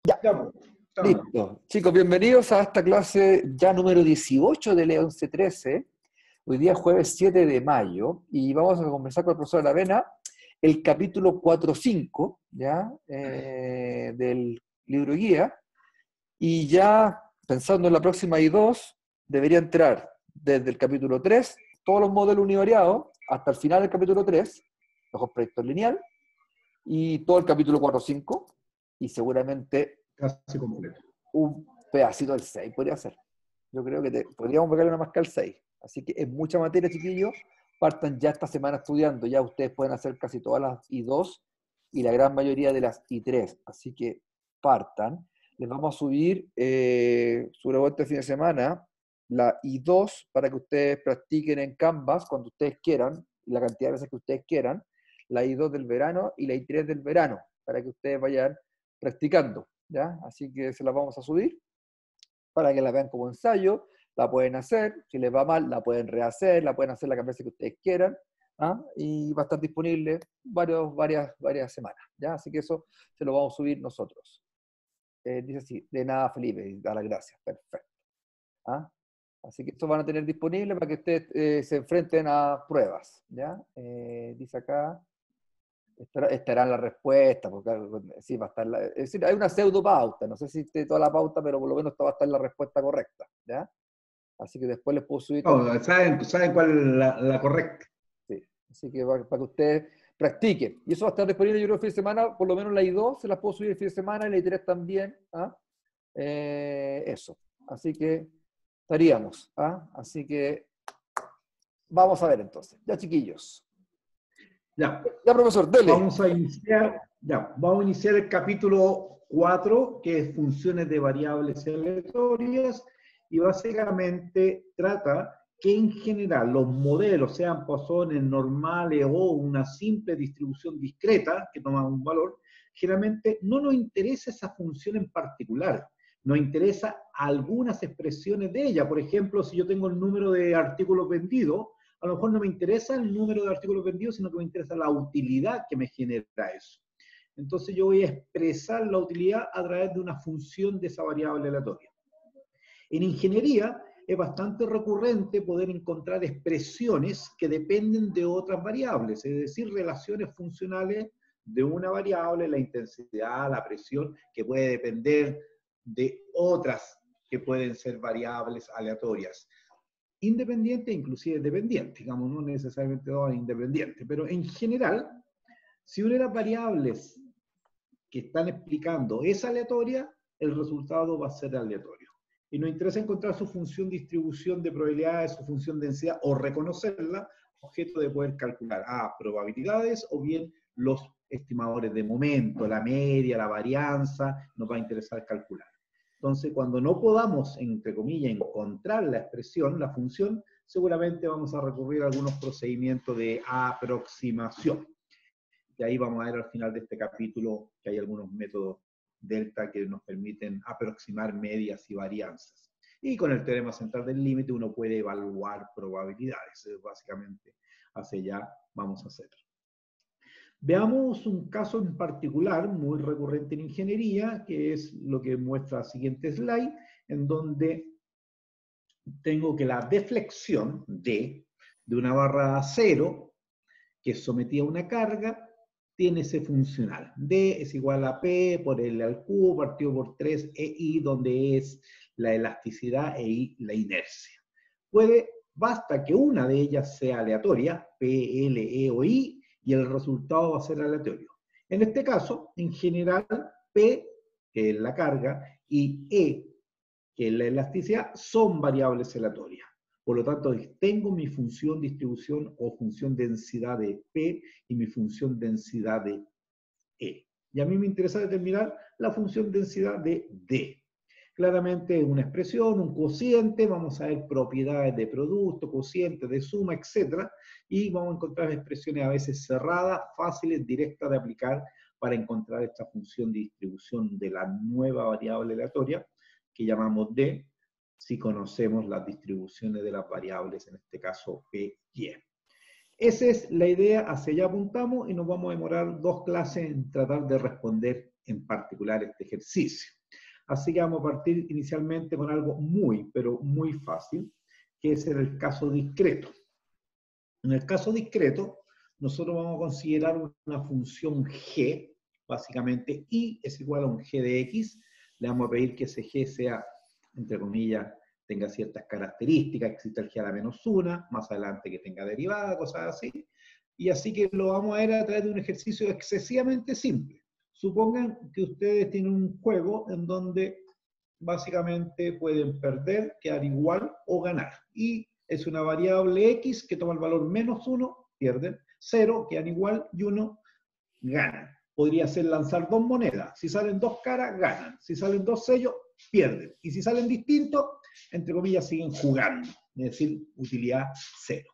Ya, Ya, pues, estamos. listo. Chicos, bienvenidos a esta clase ya número 18 del E1113. Hoy día es jueves 7 de mayo y vamos a conversar con el profesor Aravena el capítulo 4.5, ¿ya? Del libro guía. Y ya pensando en la próxima I2, debería entrar desde el capítulo 3 todos los modelos univariados hasta el final del capítulo 3, los proyectos lineal, y todo el capítulo 4.5, y seguramente Casi completo. un pedacito del 6 podría ser. Yo creo que podríamos pegarle una masca al 6. Así que es mucha materia, chiquillos. Partan ya esta semana estudiando. Ya ustedes pueden hacer casi todas las I2 y la gran mayoría de las I3. Así que partan. Les vamos a subir sobre este fin de semana la I2 para que ustedes practiquen en Canvas cuando ustedes quieran, la cantidad de veces que ustedes quieran. La I2 del verano y la I3 del verano, para que ustedes vayan practicando. ¿Ya? Así que se las vamos a subir para que la vean como ensayo, la pueden hacer, si les va mal, la pueden rehacer, la pueden hacer la veces que ustedes quieran, ¿ah? Y va a estar disponible varias semanas, ¿ya? Así que eso se lo vamos a subir nosotros. Dice así, de nada Felipe, da las gracias, perfecto. ¿Ah? Así que esto van a tener disponible para que ustedes se enfrenten a pruebas, ¿ya? Dice acá, estarán las respuestas, porque sí, va a estar es decir, hay una pseudo pauta, no sé si esté toda la pauta, pero por lo menos va a estar la respuesta correcta, ¿ya? Así que después les puedo subir también. No, ¿saben cuál es la correcta? Sí. Así que para que ustedes practiquen. Y eso va a estar disponible yo creo el fin de semana, por lo menos la I2 se las puedo subir el fin de semana y la I3 también. ¿Ah? Eso. Así que estaríamos. ¿Ah? Así que vamos a ver entonces. Ya, chiquillos. Ya, Ya, profesor, dele. vamos a iniciar el capítulo 4, que es funciones de variables aleatorias, y básicamente trata que en general los modelos, sean poissones normales o una simple distribución discreta que toma un valor, generalmente no nos interesa esa función en particular, nos interesa algunas expresiones de ella. Por ejemplo, si yo tengo el número de artículos vendidos, a lo mejor no me interesa el número de artículos vendidos, sino que me interesa la utilidad que me genera eso. Entonces yo voy a expresar la utilidad a través de una función de esa variable aleatoria. En ingeniería es bastante recurrente poder encontrar expresiones que dependen de otras variables, es decir, relaciones funcionales de una variable, la intensidad, la presión, que puede depender de otras que pueden ser variables aleatorias. Independiente, inclusive dependiente, digamos, no necesariamente todas independientes, pero en general, si una de las variables que están explicando es aleatoria, el resultado va a ser aleatorio. Y nos interesa encontrar su función distribución de probabilidades, su función densidad, o reconocerla, objeto de poder calcular probabilidades o bien los estimadores de momento, la media, la varianza, nos va a interesar calcular. Entonces, cuando no podamos, entre comillas, encontrar la expresión, la función, seguramente vamos a recurrir a algunos procedimientos de aproximación. Y ahí vamos a ver al final de este capítulo que hay algunos métodos delta que nos permiten aproximar medias y varianzas. Y con el teorema central del límite uno puede evaluar probabilidades. Básicamente, hacia allá vamos a hacer. Veamos un caso en particular muy recurrente en ingeniería, que es lo que muestra el siguiente slide, en donde tengo que la deflexión de una barra de acero que es sometida a una carga tiene ese funcional. D es igual a P por L al cubo partido por 3 EI, donde es la elasticidad e I la inercia. Basta que una de ellas sea aleatoria, P, L, E o I, y el resultado va a ser aleatorio. En este caso, en general, P, que es la carga, y E, que es la elasticidad, son variables aleatorias. Por lo tanto, tengo mi función distribución o función densidad de P y mi función densidad de E. Y a mí me interesa determinar la función densidad de D. Claramente una expresión, un cociente, vamos a ver propiedades de producto, cociente, de suma, etc. Y vamos a encontrar expresiones a veces cerradas, fáciles, directas de aplicar para encontrar esta función de distribución de la nueva variable aleatoria que llamamos D, si conocemos las distribuciones de las variables, en este caso P y E. Esa es la idea, hacia allá apuntamos y nos vamos a demorar 2 clases en tratar de responder en particular este ejercicio. Así que vamos a partir inicialmente con algo muy, pero muy fácil, que es el caso discreto. En el caso discreto, nosotros vamos a considerar una función g, básicamente y es igual a un g de x. Le vamos a pedir que ese g sea, entre comillas, tenga ciertas características, exista el g a la menos 1, más adelante que tenga derivada, cosas así. Y así que lo vamos a ver a través de un ejercicio excesivamente simple. Supongan que ustedes tienen un juego en donde básicamente pueden perder, quedar igual o ganar. Y es una variable x que toma el valor menos 1, pierden, 0, quedan igual y 1, ganan. Podría ser lanzar dos monedas. Si salen dos caras, ganan. Si salen dos sellos, pierden. Y si salen distintos, entre comillas, siguen jugando. Es decir, utilidad 0.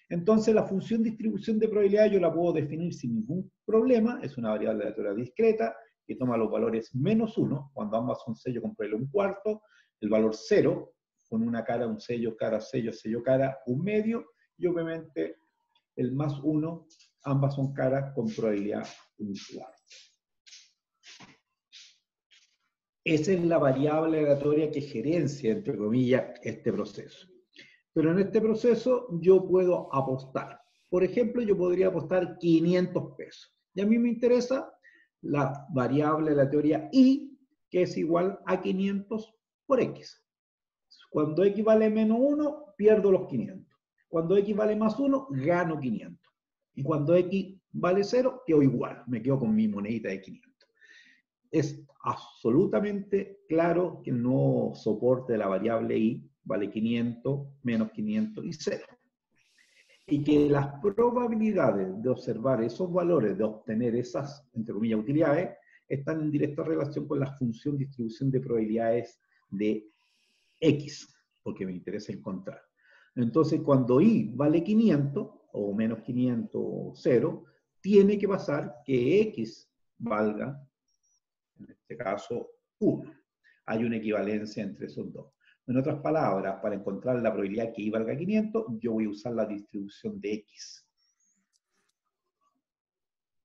Entonces, la función distribución de probabilidad yo la puedo definir sin ningún problema. Es una variable aleatoria discreta que toma los valores menos 1, cuando ambas son sello con probabilidad un cuarto, el valor 0, con una cara, un sello, cara, sello, cara, un medio, y obviamente el más 1, ambas son caras con probabilidad un cuarto. Esa es la variable aleatoria que gerencia, entre comillas, este proceso. Pero en este proceso yo puedo apostar. Por ejemplo, yo podría apostar 500 pesos. Y a mí me interesa la variable aleatoria y, que es igual a 500 por x. Cuando x vale menos 1, pierdo los 500. Cuando x vale más 1, gano 500. Y cuando x vale 0, quedo igual. Me quedo con mi monedita de 500. Es absolutamente claro que el nuevo soporte de la variable y vale 500, menos 500 y 0. Y que las probabilidades de observar esos valores, de obtener esas, entre comillas, utilidades, están en directa relación con la función distribución de probabilidades de x, porque me interesa encontrar. Entonces, cuando y vale 500, o menos 500, o 0, tiene que pasar que x valga, en este caso, 1. Hay una equivalencia entre esos dos. En otras palabras, para encontrar la probabilidad que y valga 500, yo voy a usar la distribución de x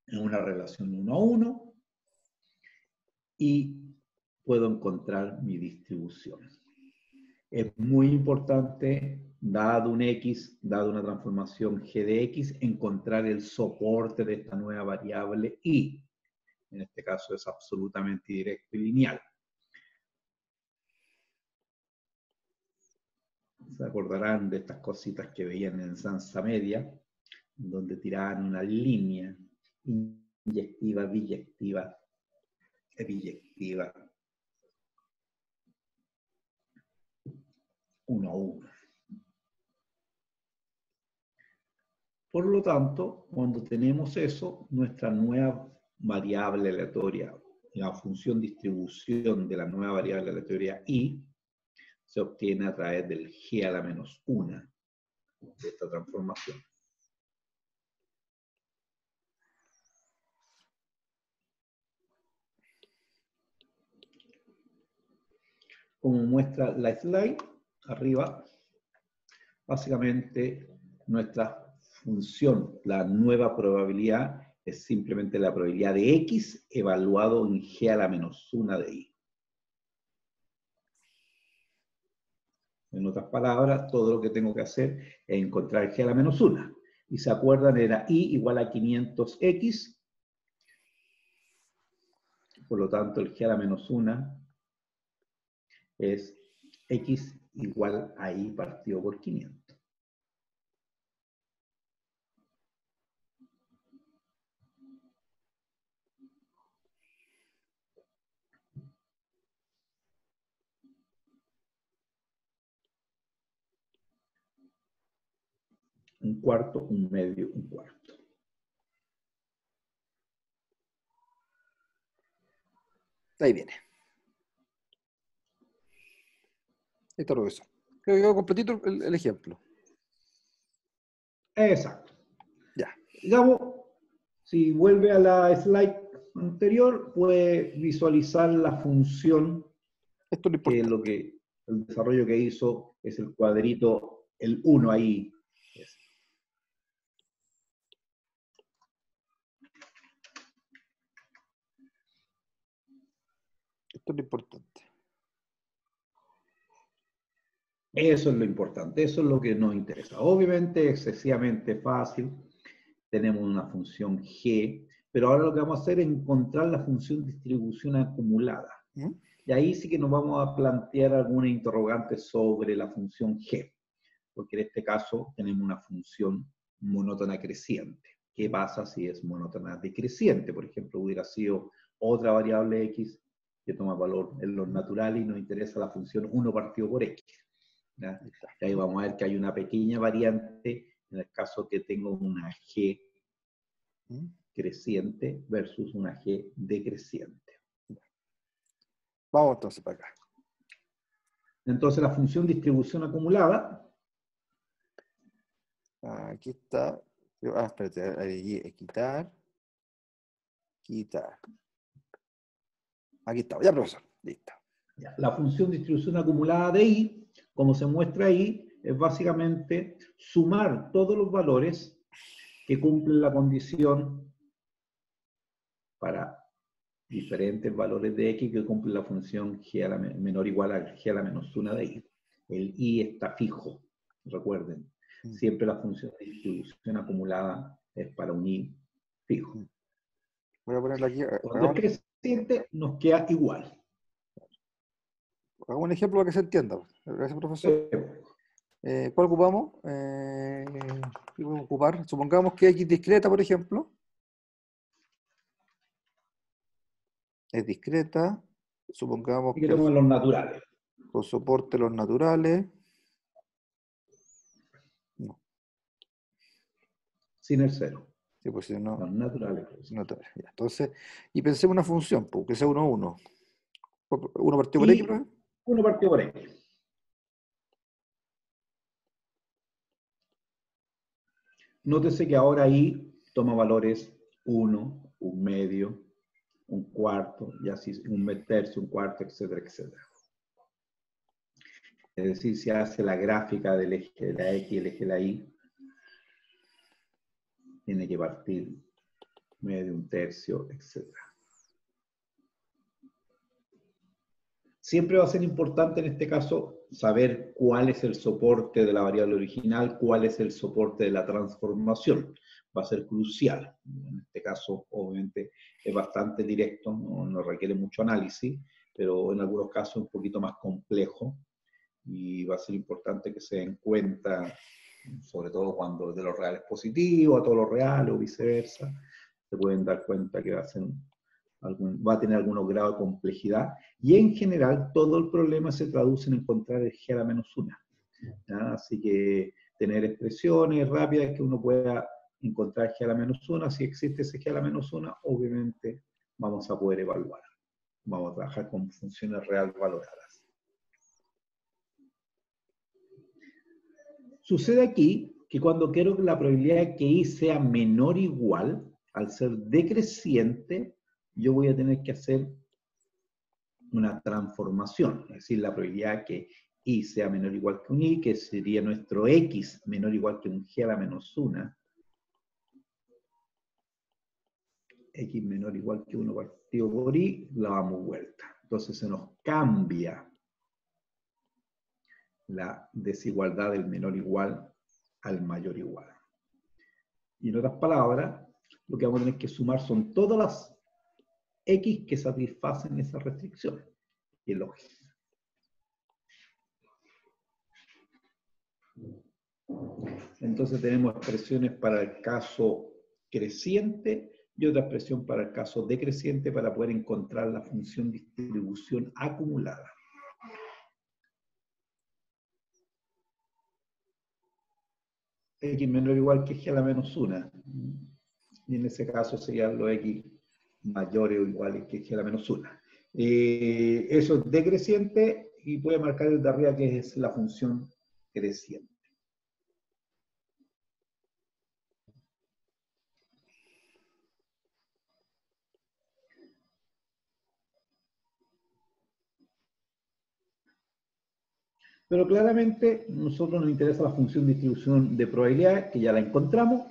en una relación 1 a 1 y puedo encontrar mi distribución. Es muy importante, dado un x, dado una transformación g de x, encontrar el soporte de esta nueva variable y. En este caso es absolutamente directo y lineal. Se acordarán de estas cositas que veían en enseñanza media, donde tiraban una línea inyectiva, biyectiva, biyectiva, 1 a 1. Por lo tanto, cuando tenemos eso, nuestra nueva variable aleatoria, la función distribución de la nueva variable aleatoria y, se obtiene a través del g a la menos 1 de esta transformación. Como muestra la slide, arriba, básicamente nuestra función, la nueva probabilidad, es simplemente la probabilidad de x evaluado en g a la menos 1 de y. En otras palabras, todo lo que tengo que hacer es encontrar g a la menos 1. Y se acuerdan, era y igual a 500x. Por lo tanto, el g a la menos 1 es x igual a y partido por 500. Un cuarto, un medio, un cuarto. Ahí viene. Ahí está, profesor. Creo que quedó completito el ejemplo. Exacto. Ya. Digamos, si vuelve a la slide anterior, puede visualizar la función, Esto es lo que es importante. lo que el desarrollo que hizo es el cuadrito, el 1 ahí. Esto es lo importante. Eso es lo importante, eso es lo que nos interesa. Obviamente, excesivamente fácil. Tenemos una función G, pero ahora lo que vamos a hacer es encontrar la función distribución acumulada. ¿Mm? Y ahí sí que nos vamos a plantear alguna interrogante sobre la función G, porque en este caso tenemos una función monótona creciente. ¿Qué pasa si es monótona decreciente? Por ejemplo, hubiera sido otra variable X que toma valor en los naturales y nos interesa la función 1 partido por X. ¿Ya? Y ahí vamos a ver que hay una pequeña variante en el caso que tengo una G creciente versus una G decreciente. Vamos entonces para acá. Entonces la función distribución acumulada. Aquí está. Espérate, ahí, quitar. Quitar. Aquí está. Ya, profesor. Listo. La función distribución acumulada de I, como se muestra ahí, es básicamente sumar todos los valores que cumplen la condición para diferentes valores de X que cumplen la función G a la menor o igual a G a la menos 1 de I. El I está fijo, recuerden. Siempre la función de distribución acumulada es para un I fijo. Voy a ponerlo aquí. Cuando es creciente, nos queda igual. Hagamos un ejemplo para que se entienda. Gracias, profesor. ¿Cuál ocupamos? ¿Qué podemos ocupar? Supongamos que X discreta, por ejemplo. Es discreta. Supongamos Y que tenemos los naturales. Con soporte los naturales. No. Sin el cero. Sí, pues si no. Los naturales. Naturales. Ya. Entonces, y pensemos una función, pues, que sea 1, 1. 1 partido por X, ¿no? 1 partido por X. Nótese que ahora I toma valores 1, un medio, un cuarto, y así un tercio, un cuarto, etcétera, etcétera. Es decir, se hace la gráfica del eje de la X y el eje de la Y. Tiene que partir medio, un tercio, etcétera. Siempre va a ser importante en este caso saber cuál es el soporte de la variable original, cuál es el soporte de la transformación. Va a ser crucial. En este caso, obviamente, es bastante directo, no requiere mucho análisis, pero en algunos casos es un poquito más complejo y va a ser importante que se den cuenta, sobre todo cuando de los reales positivos a todos los reales o viceversa, se pueden dar cuenta que va a tener algunos grados de complejidad, y en general todo el problema se traduce en encontrar el G a la menos 1. ¿Ya? Así que tener expresiones rápidas que uno pueda encontrar G a la menos 1, si existe ese G a la menos 1, obviamente vamos a poder evaluar. Vamos a trabajar con funciones real valoradas. Sucede aquí que cuando quiero que la probabilidad de que I sea menor o igual, al ser decreciente, yo voy a tener que hacer una transformación, es decir, la probabilidad de que I sea menor o igual que un I, que sería nuestro X menor o igual que un G a la menos 1, X menor o igual que 1 partido por I, la damos vuelta. Entonces se nos cambia la desigualdad del menor igual al mayor igual. Y en otras palabras, lo que vamos a tener que sumar son todas las X que satisfacen esa restricción. Y es lógico. Entonces tenemos expresiones para el caso creciente y otra expresión para el caso decreciente para poder encontrar la función distribución acumulada. X menor o igual que G a la menos 1. Y en ese caso serían los X mayores o iguales que G a la menos 1. Eso es decreciente y puede marcar desde arriba que es la función creciente. Pero claramente a nosotros nos interesa la función de distribución de probabilidad, que ya la encontramos,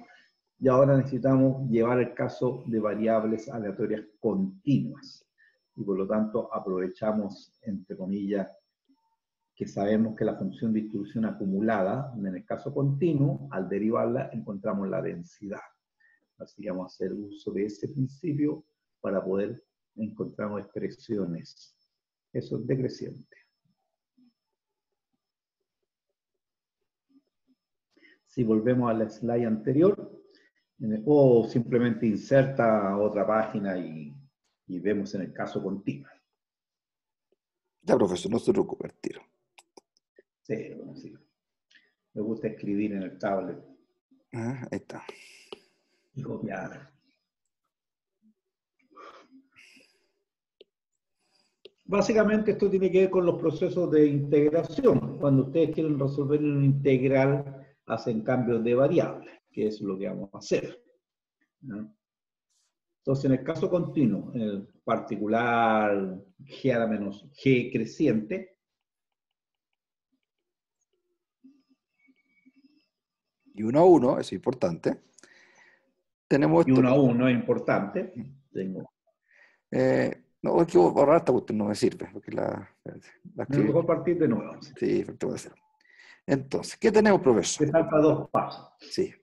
y ahora necesitamos llevar el caso de variables aleatorias continuas. Y por lo tanto aprovechamos, entre comillas, que sabemos que la función de distribución acumulada, en el caso continuo, al derivarla encontramos la densidad. Así que vamos a hacer uso de ese principio para poder encontrar expresiones. Eso es decreciente. Si volvemos a la slide anterior, o simplemente inserta a otra página y vemos en el caso continuo. Ya, profesor, no se preocupe, tiro. Sí, bueno, sí. Me gusta escribir en el tablet. Ahí está. Y copiar. Básicamente esto tiene que ver con los procesos de integración. Cuando ustedes quieren resolver una integral, hacen cambios de variables, que es lo que vamos a hacer, ¿no? Entonces, en el caso continuo, en el particular g a la menos g creciente, Y 1 a 1, eso es importante. Tenemos y esto. 1 a 1 es importante. Tengo. No, es que borrar esta cuestión no me sirve, porque la escribí. Mejor partir de nuevo. Sí, efecto de cero. Entonces, ¿qué tenemos, profesor? Te falta 2 pasos. Sí.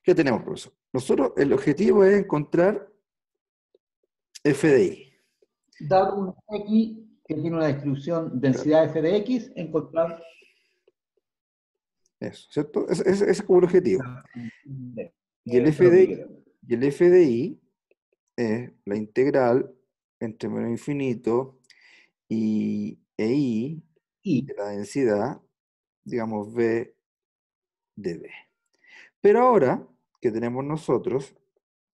¿Qué tenemos, profesor? Nosotros, el objetivo es encontrar f de i. Dado un x que tiene una distribución densidad f de x, encontrar Eso, ¿cierto? Ese es como el objetivo. Y el f lo que de, queremos. y el f de i es la integral entre menos infinito e i Y de la densidad, digamos, v de b. Pero ahora que tenemos nosotros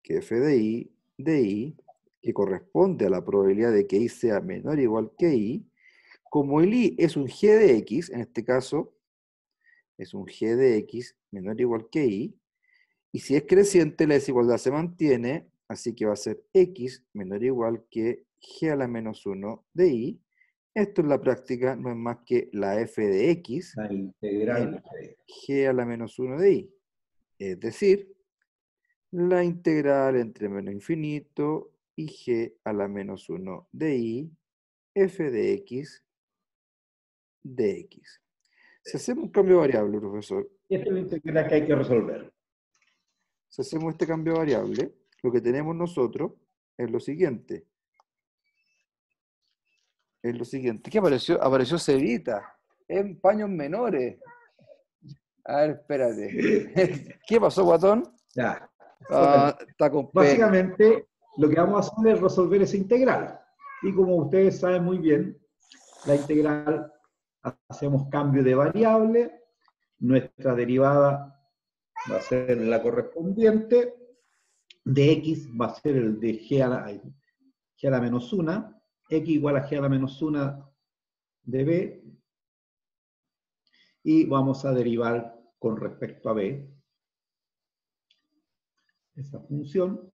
que f de i, que corresponde a la probabilidad de que i sea menor o igual que i, como el i es un g de x, en este caso es un g de x menor o igual que i, y si es creciente la desigualdad se mantiene, así que va a ser x menor o igual que g a la menos 1 de i. Esto en la práctica no es más que la f de x la integral en g a la menos 1 de i. Es decir, la integral entre menos infinito y g a la menos 1 de i, f de x dx. Si hacemos un cambio de variable, profesor, esta es la integral que hay que resolver. si hacemos este cambio de variable, lo que tenemos nosotros es lo siguiente. ¿Qué apareció? Apareció Cevita, en paños menores. A ver, espérate. ¿Qué pasó, guatón? Ya. Está con pelo. Básicamente, lo que vamos a hacer es resolver esa integral. Y como ustedes saben muy bien, la integral, hacemos cambio de variable, nuestra derivada va a ser la correspondiente, de x va a ser el de g a la menos 1, x igual a g a la menos 1 de b, y vamos a derivar con respecto a b esa función,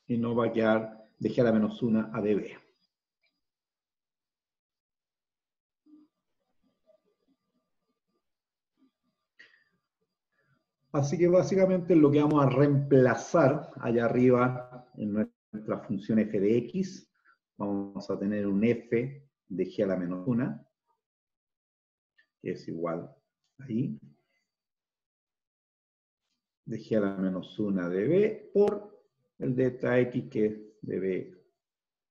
y nos va a quedar de g a la menos 1 a db. Así que básicamente lo que vamos a reemplazar allá arriba en nuestra función f de x, vamos a tener un f de g a la menos 1, que es igual ahí, de g a la menos 1 de b, por el delta x, que es de b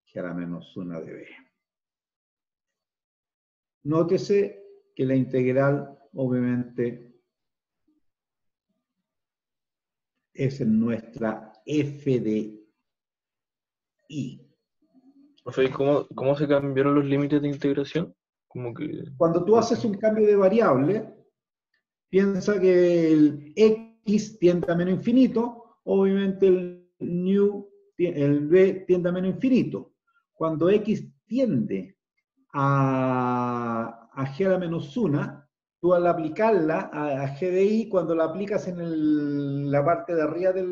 g a la menos 1 de b. Nótese que la integral, obviamente, es en nuestra f de i. O sea, ¿y cómo se cambiaron los límites de integración? Como que... Cuando tú haces un cambio de variable, piensa que el x tiende a menos infinito, obviamente el b tiende a menos infinito. Cuando x tiende a g a la menos 1, tú al aplicarla a g de i, cuando la aplicas en la parte de arriba de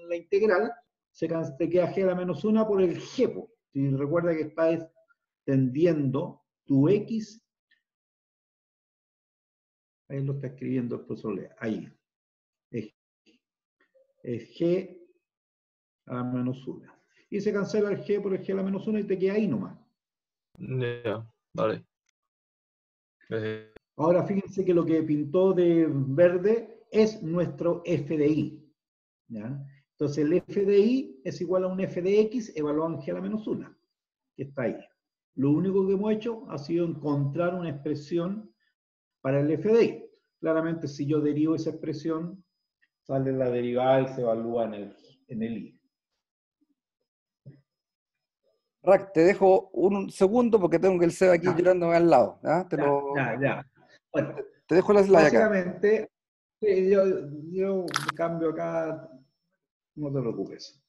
la integral, te queda g a la menos 1 por el g. Si recuerda que estás tendiendo tu x, ahí lo está escribiendo el profesor Lea, ahí, es g a la menos 1. Y se cancela el g por el g a la menos 1 y te queda ahí nomás. Ya, vale. Ahora fíjense que lo que pintó de verde es nuestro FDI. ¿Ya? Entonces el FDI es igual a un f de x evaluado en G a la menos 1, que está ahí. Lo único que hemos hecho ha sido encontrar una expresión para el FDI. Claramente si yo derivo esa expresión, sale la derivada y se evalúa en el I. Rack, te dejo un segundo porque tengo que el Seba aquí llorándome al lado. ¿Ya? Ya. Bueno, te dejo la slide acá. básicamente, sí, yo cambio acá, no te preocupes.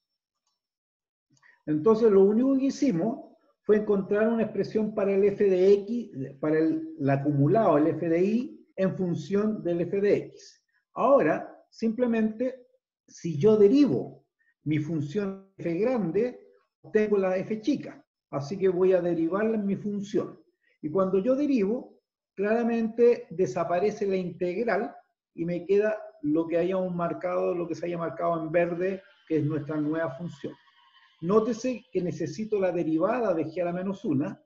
Entonces, lo único que hicimos fue encontrar una expresión para el f de x, para el acumulado, el f de y, en función del f de x. Ahora, simplemente, si yo derivo mi función f grande, tengo la f chica. Así que voy a derivarla en mi función. Y cuando yo derivo, claramente desaparece la integral y me queda lo que hayamos marcado, lo que se haya marcado en verde, que es nuestra nueva función. Nótese que necesito la derivada de g a la menos 1,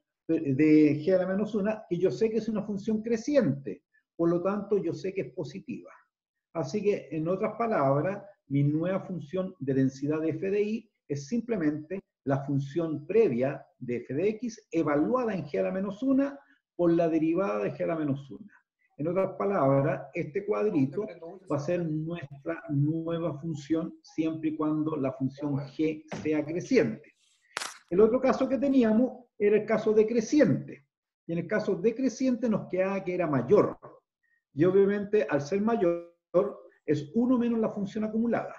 que yo sé que es una función creciente, por lo tanto yo sé que es positiva. Así que, en otras palabras, mi nueva función de densidad de f de y es simplemente la función previa de f de x evaluada en g a la menos 1 por la derivada de g a la menos 1. En otras palabras, este cuadrito va a ser nuestra nueva función siempre y cuando la función g sea creciente. El otro caso que teníamos era el caso decreciente. Y en el caso decreciente nos quedaba que era mayor. Y obviamente, al ser mayor, es 1 menos la función acumulada,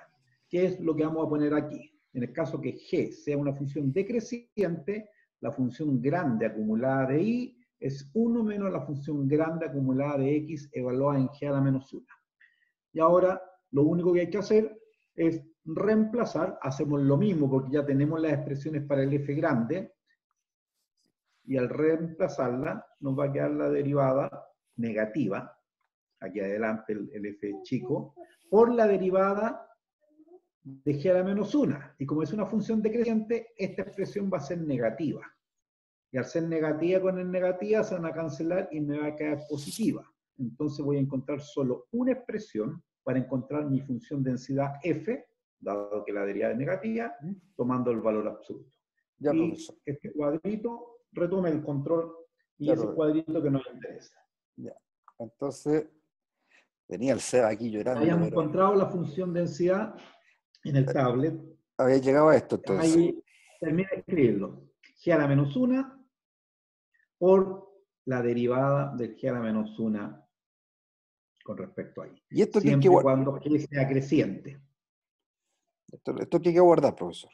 que es lo que vamos a poner aquí. En el caso que g sea una función decreciente, la función grande acumulada de y es 1 menos la función grande acumulada de x evaluada en g a la menos 1. Y ahora lo único que hay que hacer es reemplazar, hacemos lo mismo porque ya tenemos las expresiones para el f grande, y al reemplazarla nos va a quedar la derivada negativa, aquí adelante el f chico, por la derivada de g a la menos 1. Y como es una función decreciente, esta expresión va a ser negativa. Y al ser negativa con el negativa se van a cancelar y me va a quedar positiva. Entonces voy a encontrar solo una expresión para encontrar mi función densidad f, dado que la derivada es negativa, tomando el valor absoluto. Ya, y profesor. este cuadrito retome el control y Ya, ese profesor. cuadrito que nos interesa. Ya. Entonces, venía el Seba aquí llorando. Hayamos Pero encontrado la función densidad en el tablet. había llegado a esto entonces. Ahí termina de escribirlo. G a la menos 1 por la derivada del g a la menos 1 con respecto a y. Y esto Siempre y cuando g sea creciente. Esto que hay que guardar, profesor.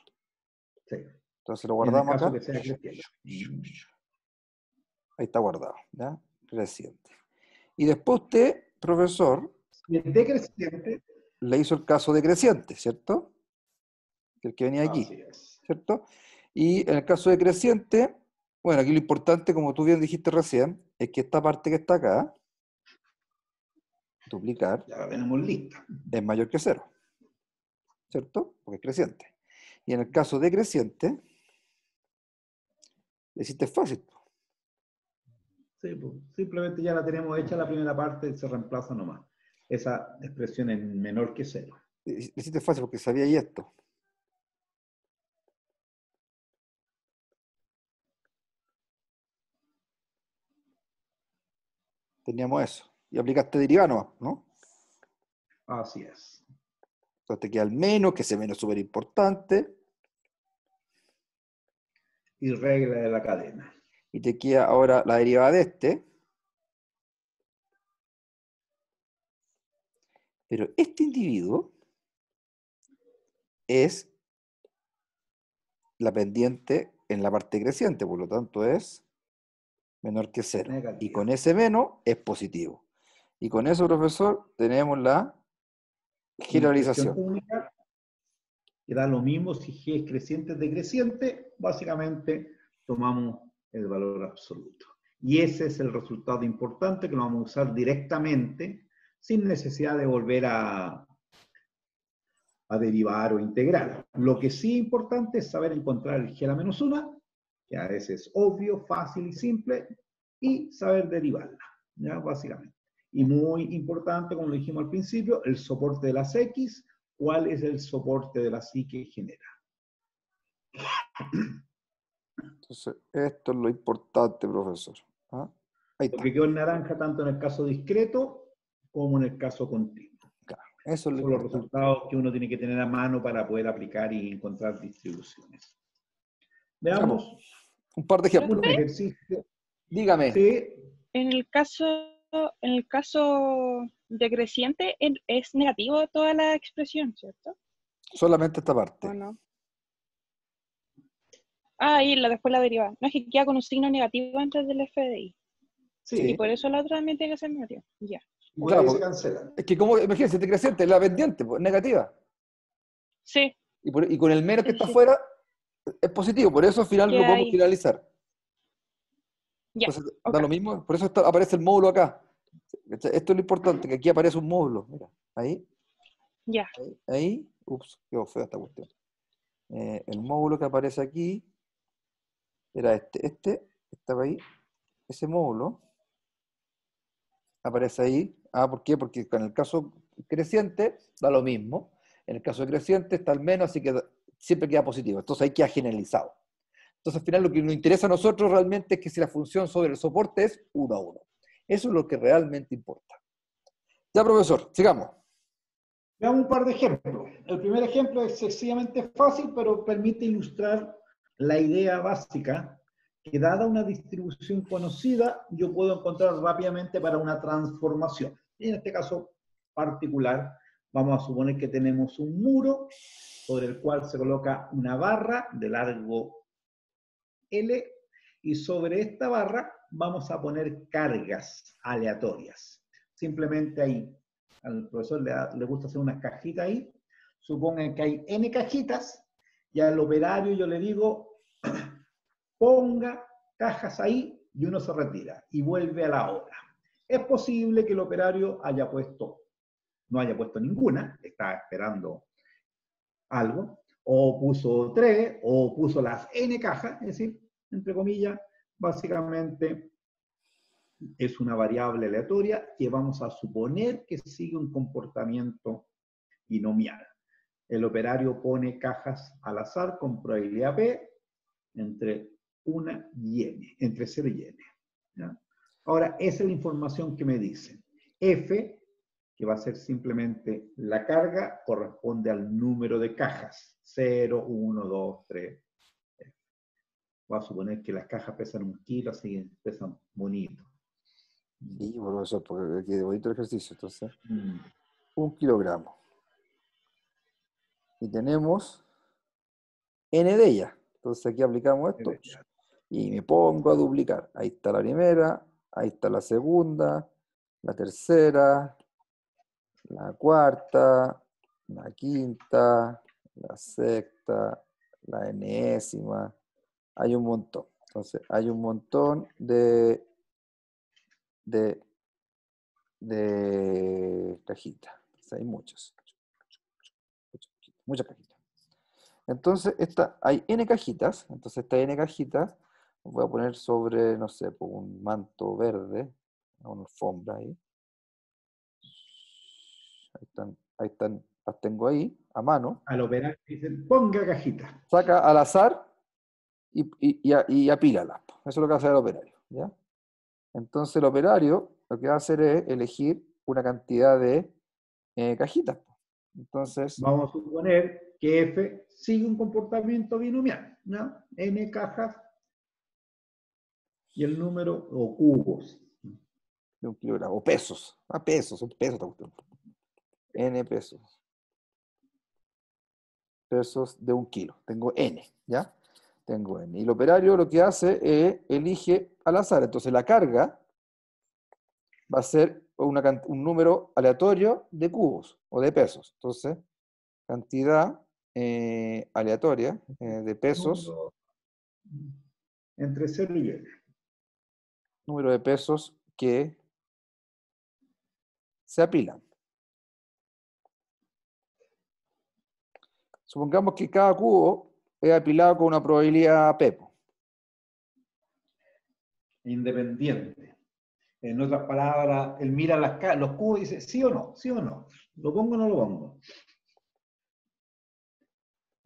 Sí. Entonces lo Y en el guardamos caso acá. que sea creciente. Ahí está guardado, ¿ya? Creciente. Y después usted, profesor, Y el decreciente, le hizo el caso decreciente, ¿cierto? El que venía aquí, así es. ¿cierto? Y en el caso decreciente, bueno, aquí lo importante, como tú bien dijiste recién, es que esta parte que está acá, duplicar, Ya la tenemos lista. es mayor que 0, ¿cierto? Porque es creciente. Y en el caso decreciente, le hiciste fácil. Sí, pues, simplemente ya la tenemos hecha la primera parte, se reemplaza nomás. Esa expresión es menor que 0. Le hiciste fácil porque sabía ahí esto. Teníamos eso. Y aplicaste derivada nomás, ¿no? Así es. Entonces te queda el menos, que ese menos es súper importante. Y regla de la cadena. Y te queda ahora la derivada de este. Pero este individuo es la pendiente en la parte creciente, por lo tanto es menor que 0. Negativa. Y con ese menos es positivo. Y con eso, profesor, tenemos la generalización. Una expresión única, que da lo mismo si g es creciente o decreciente, básicamente tomamos el valor absoluto. Y ese es el resultado importante que lo vamos a usar directamente, sin necesidad de volver a derivar o integrar. Lo que sí es importante es saber encontrar el g a la menos 1, que a veces es obvio, fácil y simple, y saber derivarla. ¿ya? Básicamente. Y muy importante, como lo dijimos al principio, el soporte de las X. ¿Cuál es el soporte de las Y que genera? Entonces, esto es lo importante, profesor. ¿Ah? Ahí Lo está. que quedó en naranja tanto en el caso discreto como en el caso continuo. Claro. Eso es lo Son los importante. resultados que uno tiene que tener a mano para poder aplicar y encontrar distribuciones. Veamos Un par de ejemplos. un ejercicio. Dígame. Sí, En el caso decreciente es negativo toda la expresión, ¿cierto? Solamente esta ¿O parte. no? Ah, y después la derivada. No, es que queda con un signo negativo antes del FDI. sí. Y por eso la otra también tiene que ser negativa. Ya. Y por Claro, ahí se porque- cancelan. Es que como, imagínense, decreciente, la pendiente, pues, negativa. Sí, Y con el menos que sí, está sí. afuera, es positivo. Por eso al final lo Queda podemos ahí. finalizar. Ya. Entonces, Ok. da lo mismo. Por eso aparece el módulo acá. Esto es lo importante, que aquí aparece un módulo. Mira, ahí, Ya. ahí. Ups, quedó fea esta cuestión. El módulo que aparece aquí era este estaba ahí. Ese módulo aparece ahí. Ah, ¿por qué? Porque en el caso creciente da lo mismo. En el caso creciente está al menos, así que siempre queda positivo. Entonces ahí queda generalizado. Entonces al final lo que nos interesa a nosotros realmente es que si la función sobre el soporte es 1 a 1. Eso es lo que realmente importa. Ya, profesor, sigamos. Veamos un par de ejemplos. El primer ejemplo es sencillamente fácil, pero permite ilustrar la idea básica que dada una distribución conocida, yo puedo encontrar rápidamente para una transformación. Y en este caso particular, vamos a suponer que tenemos un muro sobre el cual se coloca una barra de largo L, y sobre esta barra vamos a poner cargas aleatorias. Simplemente ahí, al profesor le gusta hacer unas cajitas ahí, supongan que hay n cajitas, y al operario yo le digo, ponga cajas ahí, y uno se retira, y vuelve a la hora. Es posible que el operario no haya puesto ninguna, está esperando algo, o puso 3, o puso las n cajas, es decir, entre comillas, básicamente es una variable aleatoria que vamos a suponer que sigue un comportamiento binomial. El operario pone cajas al azar con probabilidad P entre 1 y n, entre 0 y n. ¿Ya? Ahora, esa es la información que me dicen. F, que va a ser simplemente la carga, corresponde al número de cajas. 0, 1, 2, 3. Voy a suponer que las cajas pesan 1 kilo, así que pesan bonito. Sí, profesor, porque aquí de bonito el ejercicio. Entonces, 1 kilogramo. Y tenemos n de ellas. Entonces aquí aplicamos esto y me pongo a duplicar. Ahí está la primera, ahí está la segunda, la tercera, la cuarta, la quinta, la sexta, la enésima. Hay un montón. Entonces hay un montón de cajitas. Entonces, hay muchas cajitas. Entonces, hay n cajitas. Entonces, esta n cajitas voy a poner sobre, no sé, por un manto verde, una alfombra ahí. Ahí están, las tengo ahí, a mano. Al operario dicen, ponga cajita. Saca al azar y apílalas. Eso es lo que va a hacer el operario, ¿ya? Entonces, el operario lo que va a hacer es elegir una cantidad de cajitas. Entonces, Vamos a suponer que F sigue un comportamiento binomial, ¿no? N cajas y el número, o cubos. de 1 kilogramo, o pesos. Pesos, son pesos esta cuestión. N pesos. Pesos de 1 kilo. Tengo N, ¿ya? Tengo N. Y el operario lo que hace es elige al azar. Entonces la carga va a ser un número aleatorio de cubos o de pesos. Entonces, cantidad aleatoria de pesos, Número entre 0 y n. número de pesos que se apilan. Supongamos que cada cubo es apilado con una probabilidad P. Independiente. En otras palabras, él mira los cubos y dice, sí o no, sí o no, lo pongo o no lo pongo.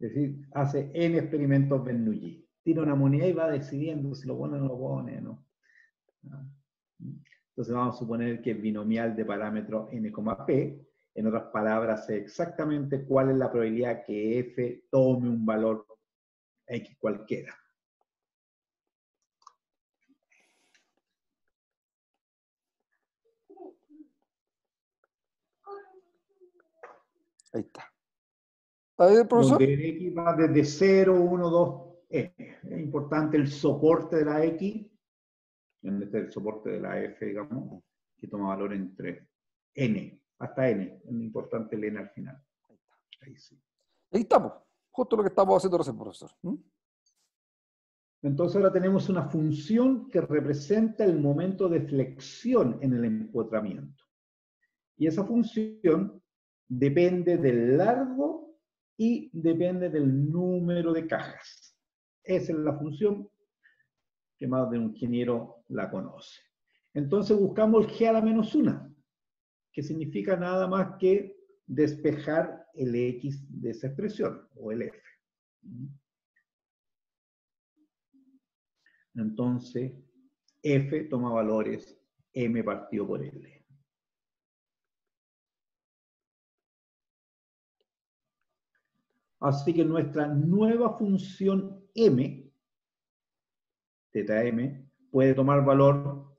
Es decir, hace N experimentos Bernoulli. Tira una moneda y va decidiendo si lo pone o no lo pone, ¿no? Entonces vamos a suponer que es binomial de parámetro n, p. En otras palabras, sé exactamente cuál es la probabilidad que f tome un valor x cualquiera. Ahí está. Ahí, profesor. Donde x va desde 0, 1, 2, n. Es importante el soporte de la x, donde está el soporte de la f, digamos, que toma valor entre n, hasta n. Es importante el n al final. Ahí sí. Ahí estamos. Justo lo que estamos haciendo recién, profesor. Entonces ahora tenemos una función que representa el momento de flexión en el empotramiento. Y esa función depende del largo y depende del número de cajas. Esa es la función que más de un ingeniero la conoce. Entonces buscamos el g a la menos 1, que significa nada más que despejar el x de esa expresión, o el f. Entonces, f toma valores m partido por l. Así que nuestra nueva función m, teta m, puede tomar valor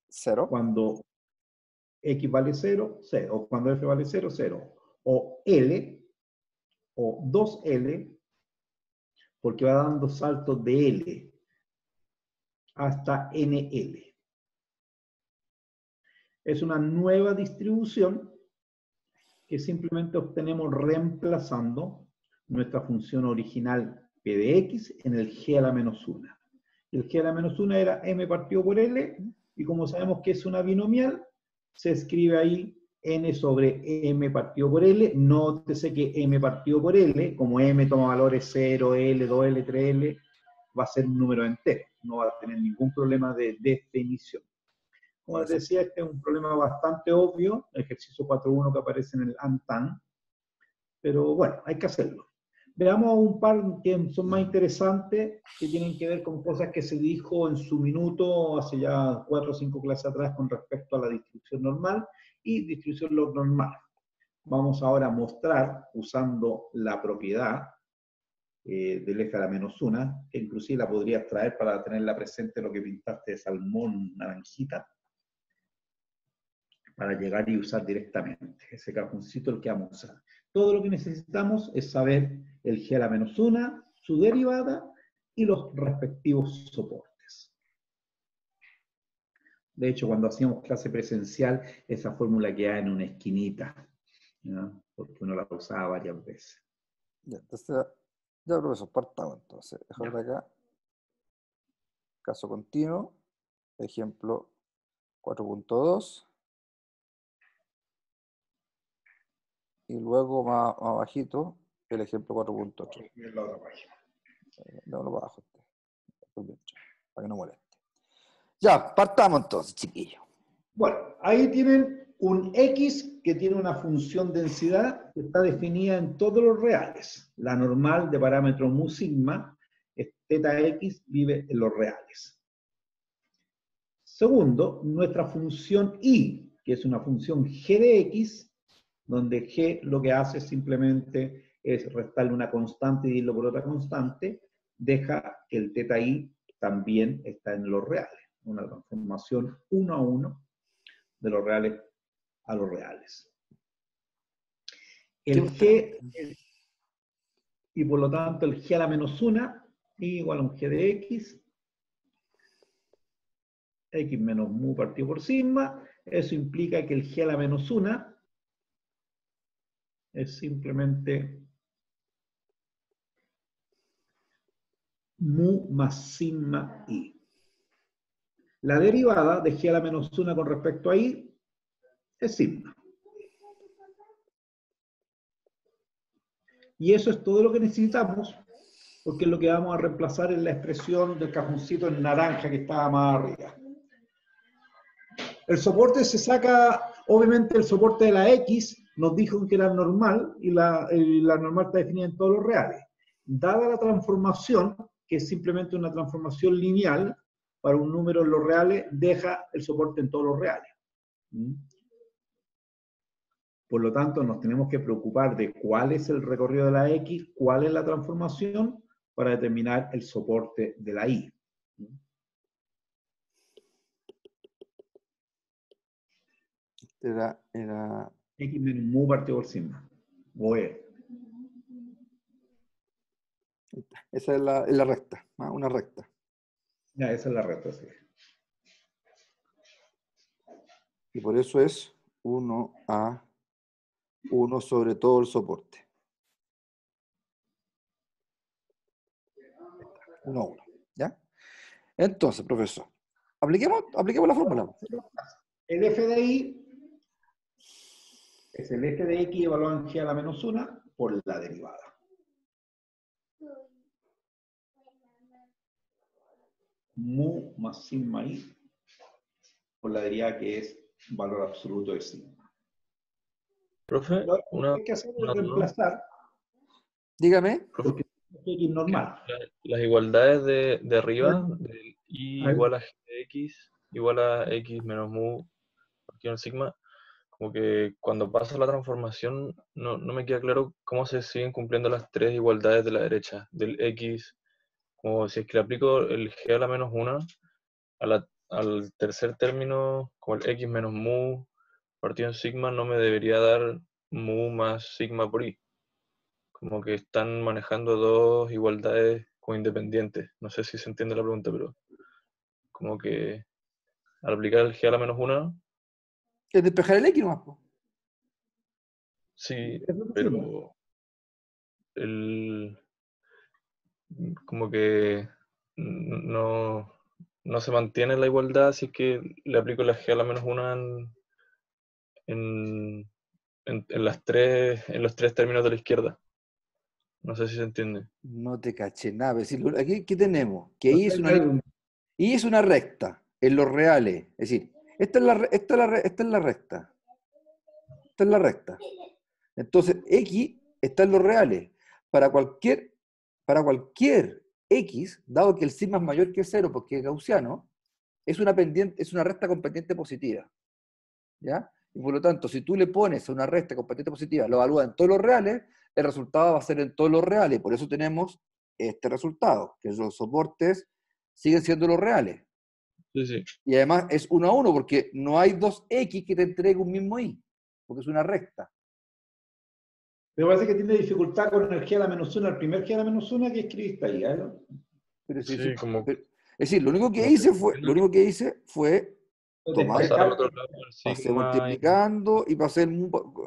0. cuando x vale 0, 0. O cuando f vale 0, 0. O L, o 2L, porque va dando saltos de L hasta NL. Es una nueva distribución que simplemente obtenemos reemplazando nuestra función original P de X en el G a la menos 1. El G a la menos 1 era M partido por L, y como sabemos que es una binomial, se escribe ahí N sobre M partido por L. Nótese que M partido por L, como M toma valores 0, L, 2L, 3L, va a ser un número entero. No va a tener ningún problema de definición. Como les decía, este es un problema bastante obvio, el ejercicio 4.1 que aparece en el ANTAN, pero bueno, hay que hacerlo. Veamos un par que son más interesantes, que tienen que ver con cosas que se dijo en su minuto, hace ya 4 o 5 clases atrás, con respecto a la distribución normal y distribución log normal. Vamos ahora a mostrar, usando la propiedad del f a la menos 1, que inclusive la podrías traer para tenerla presente, lo que pintaste de salmón naranjita, para llegar y usar directamente. Ese cajoncito es el que vamos a usar. Todo lo que necesitamos es saber el g a la menos 1, su derivada y los respectivos soportes. De hecho, cuando hacíamos clase presencial, esa fórmula quedaba en una esquinita, ¿no? Porque uno la usaba varias veces. Ya, entonces, ya profesor, partamos entonces. Dejar de acá. Caso continuo. Ejemplo 4.2. Y luego más bajito, el ejemplo 4.8. La otra página. Dámelo para abajo, para que no moleste. Ya, partamos entonces, chiquillos. Bueno, ahí tienen un X que tiene una función densidad que está definida en todos los reales. La normal de parámetro mu sigma, teta X, vive en los reales. Segundo, nuestra función Y, que es una función G de X, donde G lo que hace simplemente es restarle una constante y dividirlo por otra constante, deja que el teta I también está en los reales. Una transformación 1 a 1 de los reales a los reales. El G, y por lo tanto el G a la menos 1, igual a un G de X, X menos mu partido por sigma. Eso implica que el G a la menos 1 es simplemente mu más sigma I. La derivada de G a la menos 1 con respecto a I es sigma. Y eso es todo lo que necesitamos, porque es lo que vamos a reemplazar en la expresión del cajoncito en naranja que estaba más arriba. El soporte se saca, obviamente el soporte de la X nos dijo que era normal y la normal está definida en todos los reales. Dada la transformación, que es simplemente una transformación lineal para un número en los reales, deja el soporte en todos los reales. Por lo tanto, nos tenemos que preocupar de cuál es el recorrido de la X, cuál es la transformación, para determinar el soporte de la Y. Era X menos mu partido por sigma. O E. esa es la recta, una recta. Ya, esa es la recta, sí. Y por eso es 1A, 1 sobre todo el soporte. 1 a 1, ¿ya? Entonces, profesor, apliquemos la fórmula. El f de y es el f de x evaluado en g a la menos 1 por la derivada. Mu más sigma i por la derivada que es valor absoluto de sigma. Profe, Lo una, que hay que hacer una es duda. reemplazar, Dígame. Profe, porque es x normal. las igualdades de arriba, del A y ver. igual a g de x, igual a x menos mu, partido en sigma, como que cuando pasa la transformación no me queda claro cómo se siguen cumpliendo las tres igualdades de la derecha, del x, como si es que le aplico el g a la menos 1 al tercer término, como el x menos mu partido en sigma, no me debería dar mu más sigma por i. Como que están manejando dos igualdades como independientes. No sé si se entiende la pregunta, pero como que al aplicar el g a la menos 1, Es despejar el X nomás, po. sí, Es lo que hicimos. pero el, como que no se mantiene la igualdad si es que le aplico la g a la menos 1 en, en los tres términos de la izquierda. No sé si se entiende. No te caché nada. Es decir, aquí, ¿qué tenemos? Que O I sea, es claro, Y es una recta en los reales. Es decir, esta es la recta. Esta es la recta. Entonces, X está en los reales. Para cualquier, para cualquier X, dado que el sigma es mayor que cero porque es gaussiano, es una pendiente, es una recta con pendiente positiva. ¿Ya? Y por lo tanto, si tú le pones a una recta con pendiente positiva, lo evalúas en todos los reales, el resultado va a ser en todos los reales. Por eso tenemos este resultado, que los soportes siguen siendo los reales. Sí, sí. Y además es 1 a 1 porque no hay dos X que te entregue un mismo Y, porque es una recta. me parece que tiene dificultad con el g a la menos 1, el primer g a la menos 1 que escribiste ahí. ¿Eh? Pero, Sí, como, es decir, lo único que como que hice fue, entiendo que tomar, pasar al Despejar, otro lado del pasé sigma multiplicando y pasé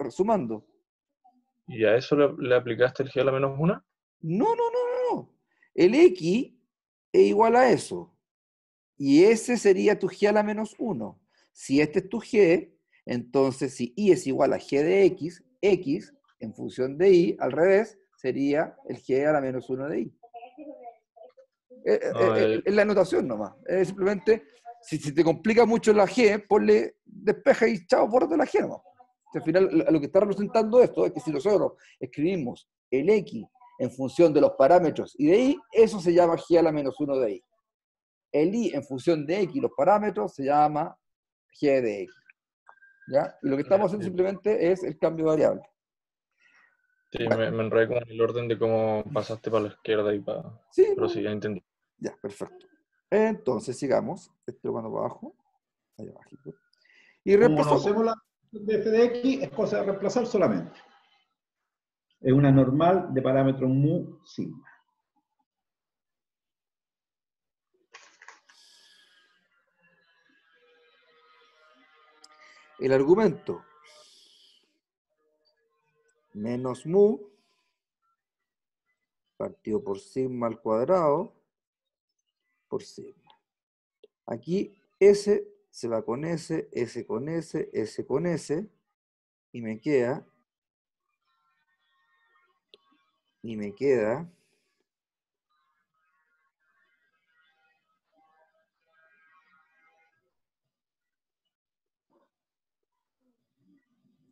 sumando. y a eso le aplicaste el g a la menos 1. No, no, no, no, no. El X es igual a eso. Y ese sería tu G a la menos 1. Si este es tu G, entonces si Y es igual a G de X, X en función de Y, al revés, sería el G a la menos 1 de Y. Es la anotación nomás. Es simplemente, si te complica mucho la G, ponle despeja y chao, bórrate la G nomás. Al final, lo que está representando esto es que si nosotros escribimos el X en función de los parámetros y de Y, eso se llama G a la menos 1 de Y. El Y en función de X, los parámetros, se llama G de X. ¿Ya? Y lo que estamos haciendo simplemente es el cambio de variable. Sí, Bueno, me enredé como en el orden de cómo pasaste para la izquierda y para... sí, Pero no, sí, ya entendí. ya, perfecto. Entonces, sigamos. Esto lo mando para abajo. Ahí abajito. Y como reemplazamos. conocemos la de f de x, es cosa de reemplazar solamente. Es una normal de parámetro mu sigma. El argumento menos mu partido por sigma al cuadrado por sigma. Aquí S se va con S, S con S, S con S, y me queda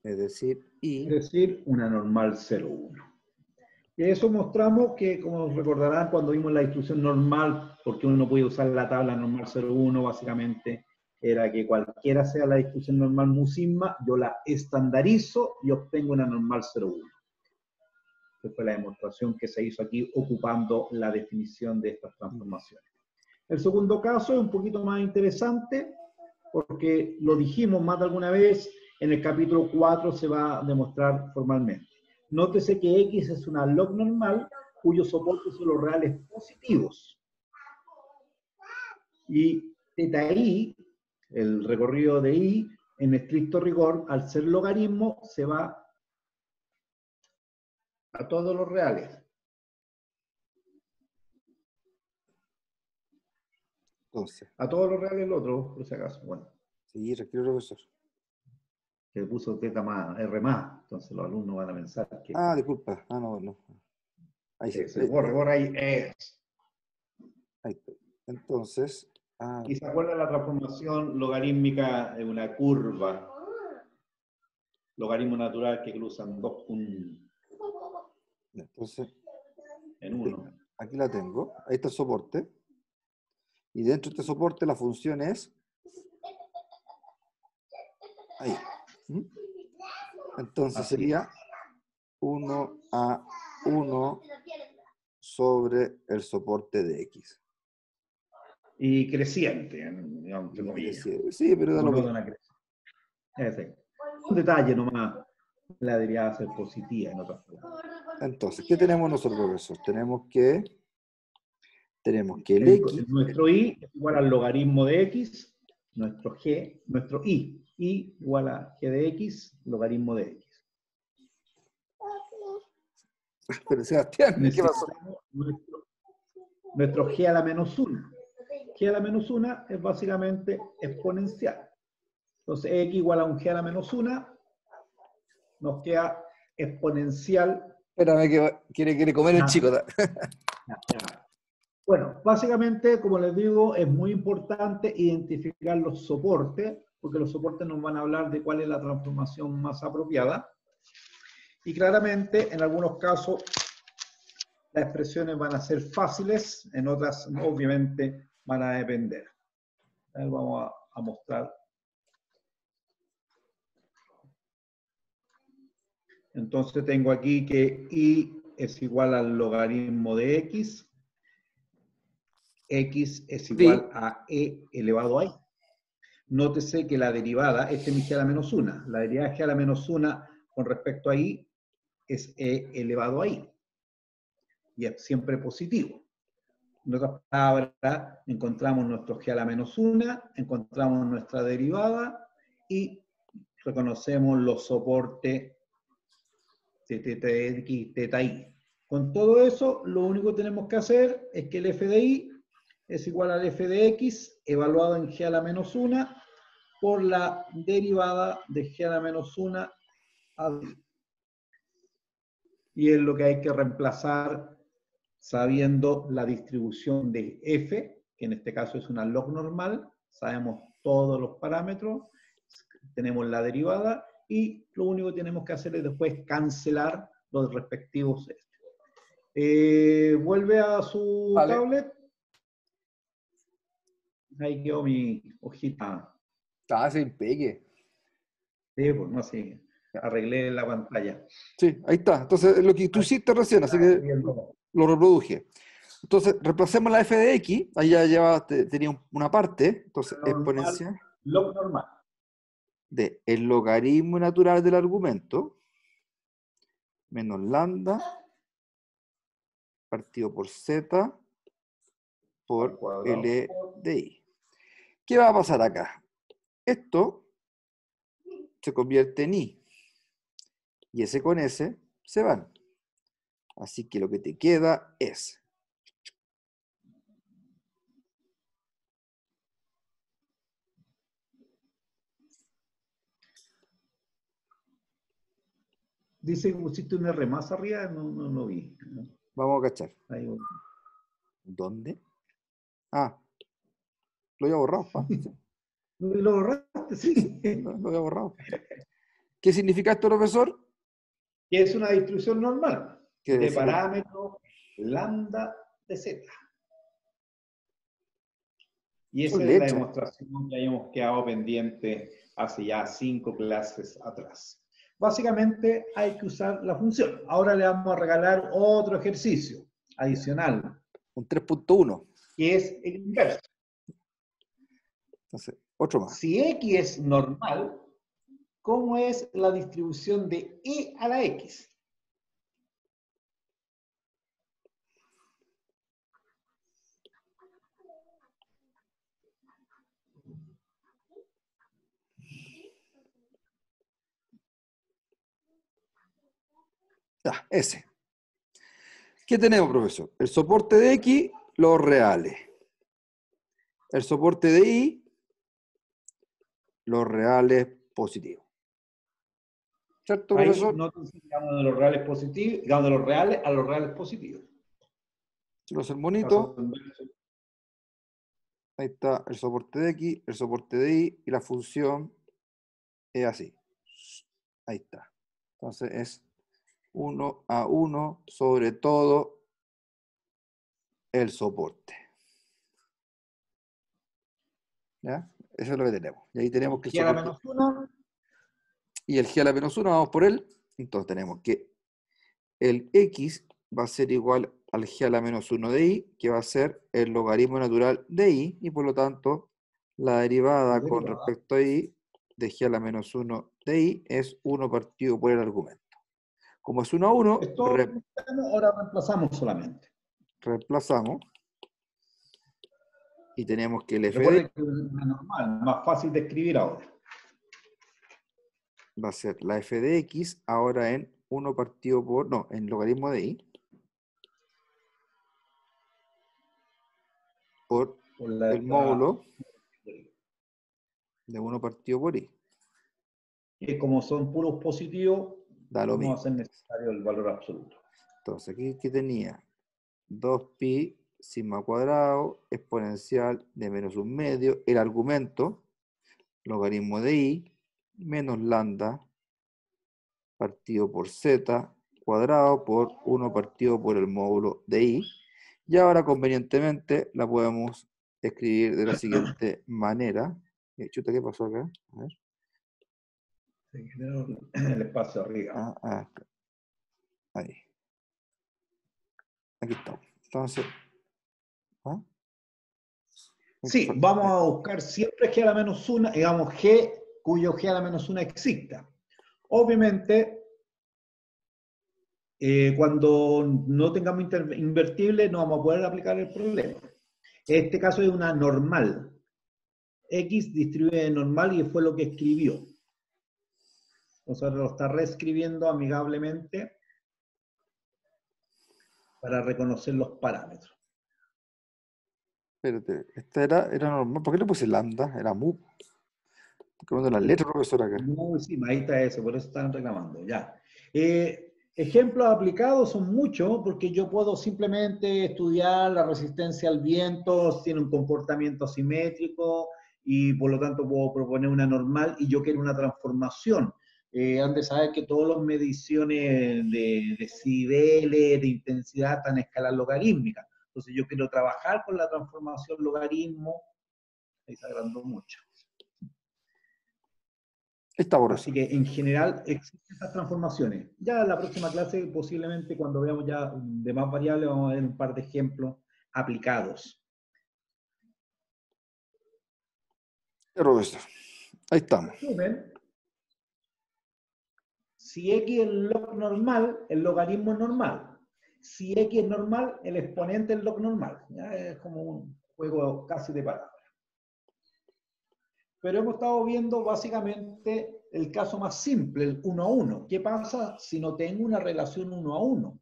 Es decir, es decir, una normal 0,1. Y eso mostramos que, como recordarán, cuando vimos la distribución normal, porque uno no puede usar la tabla normal 0,1, básicamente era que cualquiera sea la distribución normal mu sigma, yo la estandarizo y obtengo una normal 0,1. Esta fue la demostración que se hizo aquí ocupando la definición de estas transformaciones. El segundo caso es un poquito más interesante, porque lo dijimos más de alguna vez, en el capítulo 4 se va a demostrar formalmente. Nótese que X es una log normal cuyos soportes son los reales positivos. Y θ i, el recorrido de i, en estricto rigor, al ser logaritmo, se va a todos los reales. entonces, A todos los reales el otro, por si acaso. Bueno, sí, requiere profesor. que puso θ más, R más, entonces los alumnos van a pensar que Ah, disculpa. Ah, no, no. Ahí sí. se borra ahí. Ahí está. Entonces, Y se acuerda la transformación logarítmica de una curva, logaritmo natural que cruzan dos puntos entonces, en uno. aquí la tengo. Ahí está el soporte. Y dentro de este soporte la función es ahí. ¿Mm? Entonces Así sería 1 a 1 sobre el soporte de X. Y creciente, digamos, entre Y comillas. sí, pero da lo mismo. Monótona creciente. Un detalle nomás, la derivada va a ser positiva en otras palabras. Entonces, ¿qué tenemos nosotros, profesor? Tenemos que el X, Nuestro i es igual al logaritmo de x, nuestro g, nuestro i igual a g de x, logaritmo de x. pero Sebastián, ¿qué pasó? Necesitamos nuestro g a la menos 1. G a la menos 1 es básicamente exponencial. Entonces, x igual a un g a la menos 1, nos queda exponencial. Espérame que quiere comer el chico. Bueno, básicamente, como les digo, es muy importante identificar los soportes, porque los soportes nos van a hablar de cuál es la transformación más apropiada. Y claramente, en algunos casos, las expresiones van a ser fáciles, en otras, obviamente, van a depender. A ver, vamos a mostrar. Entonces tengo aquí que i es igual al logaritmo de x. X es igual a e elevado a i. Nótese que la derivada, este es mi g a la menos 1, la derivada de g a la menos 1 con respecto a i es e elevado a i. Y es siempre positivo. En otras palabras, encontramos nuestro g a la menos 1, encontramos nuestra derivada y reconocemos los soportes de θx, θi. Con todo eso, lo único que tenemos que hacer es que el f de i es igual al f de x evaluado en g a la menos 1 por la derivada de g a la menos 1 a i. Y es lo que hay que reemplazar sabiendo la distribución de f, que en este caso es una log normal, sabemos todos los parámetros, tenemos la derivada, y lo único que tenemos que hacer es después cancelar los respectivos. Vuelve a su tablet. Ahí quedó mi hojita. Ah, se impegue. Sí, pues no sé, arreglé la pantalla. Sí, ahí está. Entonces, lo que tú hiciste recién, así que lo reproduje. Entonces, reemplacemos la f de x, ahí ya tenía una parte, entonces exponencial Log normal. de el logaritmo natural del argumento menos lambda partido por z por L de i. ¿Qué va a pasar acá? Esto se convierte en i y ese con ese se van. Así que lo que te queda es dice que pusiste un R más arriba, no lo vi. Vamos a cachar. Ahí. ¿Dónde? Ah, lo había borrado. ¿Ah? Sí. ¿Lo borraste? Sí. Lo había borrado. ¿Qué significa esto, profesor? Que es una distribución normal ¿Qué de decir? parámetros lambda de z. Y esa Son es la letras. demostración que habíamos quedado pendiente hace ya 5 clases atrás. Básicamente hay que usar la función. Ahora le vamos a regalar otro ejercicio adicional, Un 3.1. que es el inverso. Entonces, otro más. Si x es normal, ¿cómo es la distribución de e a la x? Ya, ese. ¿Qué tenemos, profesor? El soporte de X, los reales. El soporte de Y, los reales positivos. ¿Cierto, Ahí profesor? no digamos de los reales positivos, digamos de los reales a los reales positivos. Si lo hace el Caso monito, inverso. ahí está el soporte de X, el soporte de Y, y la función es así. Ahí está. Entonces es 1 a 1 sobre todo el soporte. ¿Ya? Eso es lo que tenemos. Y ahí tenemos que el G a la soporte. menos 1. Y el G a la menos 1, vamos por él. Entonces tenemos que el X va a ser igual al G a la menos 1 de Y, que va a ser el logaritmo natural de Y, y por lo tanto la derivada con respecto a Y de G a la menos 1 de Y es 1 partido por el argumento. Como es 1 a 1, Esto ahora reemplazamos solamente. reemplazamos y tenemos que el f de Recuerden que es una normal, más fácil de escribir ahora. va a ser la f de X ahora en 1 partido por, no, en logaritmo de Y, por Por la el módulo de 1 partido por Y. que como son puros positivos, Da lo no va mismo. a ser necesario el valor absoluto. Entonces, aquí que tenía 2pi sigma cuadrado exponencial de menos un medio, el argumento, logaritmo de I, menos lambda partido por z cuadrado por 1 partido por el módulo de I. Y ahora convenientemente la podemos escribir de la siguiente manera. Chuta, ¿qué pasó acá? A ver. El espacio arriba. Ahí. Aquí estamos. Entonces, ¿ah? Sí, vamos a buscar siempre G a la menos 1, digamos G cuyo G a la menos 1 exista. Obviamente, cuando no tengamos invertible no vamos a poder aplicar el problema. Este caso es una normal. X distribuye de normal y fue lo que escribió. Entonces lo está reescribiendo amigablemente para reconocer los parámetros. Espérate, esta era normal. ¿Por qué le puse lambda? Era mu. Como las letras, profesor, acá. Muy sí, ahí está eso, por eso están reclamando. Ya. Ejemplos aplicados son muchos, porque yo puedo simplemente estudiar la resistencia al viento, tiene un comportamiento asimétrico, y por lo tanto puedo proponer una normal, y yo quiero una transformación. Han de saber que todas las mediciones de decibeles, de intensidad, están en escala logarítmica. Entonces yo quiero trabajar con la transformación logaritmo, ahí se agrandó mucho. Está por eso. Así que en general existen estas transformaciones. Ya en la próxima clase, posiblemente cuando veamos ya de más variables, vamos a ver un par de ejemplos aplicados. Profesor, ahí estamos. Resumen, si x es log normal, el logaritmo es normal. Si x es normal, el exponente es log normal. ¿Ya? Es como un juego casi de palabras. Pero hemos estado viendo básicamente el caso más simple, el 1 a 1. ¿Qué pasa si no tengo una relación 1 a 1?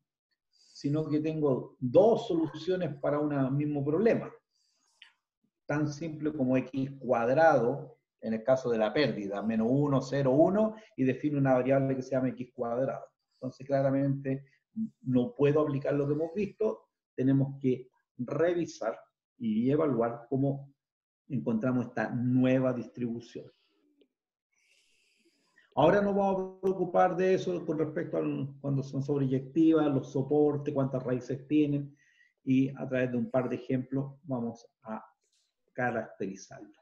Sino que tengo dos soluciones para un mismo problema. Tan simple como x cuadrado, en el caso de la pérdida, menos 1, 0, 1, y defino una variable que se llama x cuadrado. Entonces, claramente, no puedo aplicar lo que hemos visto, tenemos que revisar y evaluar cómo encontramos esta nueva distribución. Ahora nos vamos a preocupar de eso con respecto a cuando son sobreyectivas, los soportes, cuántas raíces tienen, y a través de un par de ejemplos vamos a caracterizarlas.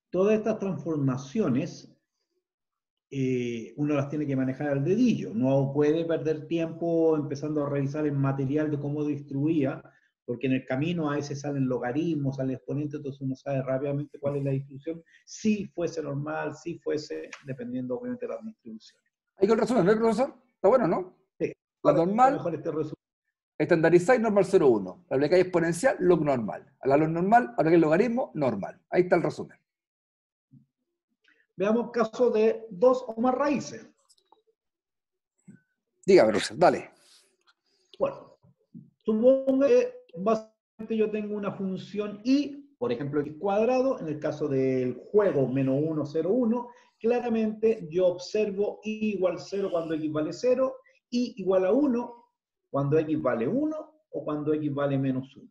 Todas estas transformaciones uno las tiene que manejar al dedillo. No puede perder tiempo empezando a revisar el material de cómo distribuía, porque en el camino a veces salen logaritmos, salen exponentes, entonces uno sabe rápidamente cuál es la distribución, si fuese normal, si fuese, dependiendo obviamente de las distribuciones. Hay que el resumen, ¿no, profesor? Está bueno, ¿no? Sí, La ahora normal, mejor este resumen. estandarizáis normal 0,1. La aplicáis exponencial, log normal. A la log normal, aplicáis logaritmo, normal. Ahí está el resumen. Veamos casos de dos o más raíces. Diga, profesor, dale. Bueno, supongo que básicamente yo tengo una función y, por ejemplo, x cuadrado, en el caso del juego menos 1, 0, 1, claramente yo observo y igual 0 cuando x vale 0, y igual a 1 cuando x vale 1 o cuando x vale menos 1.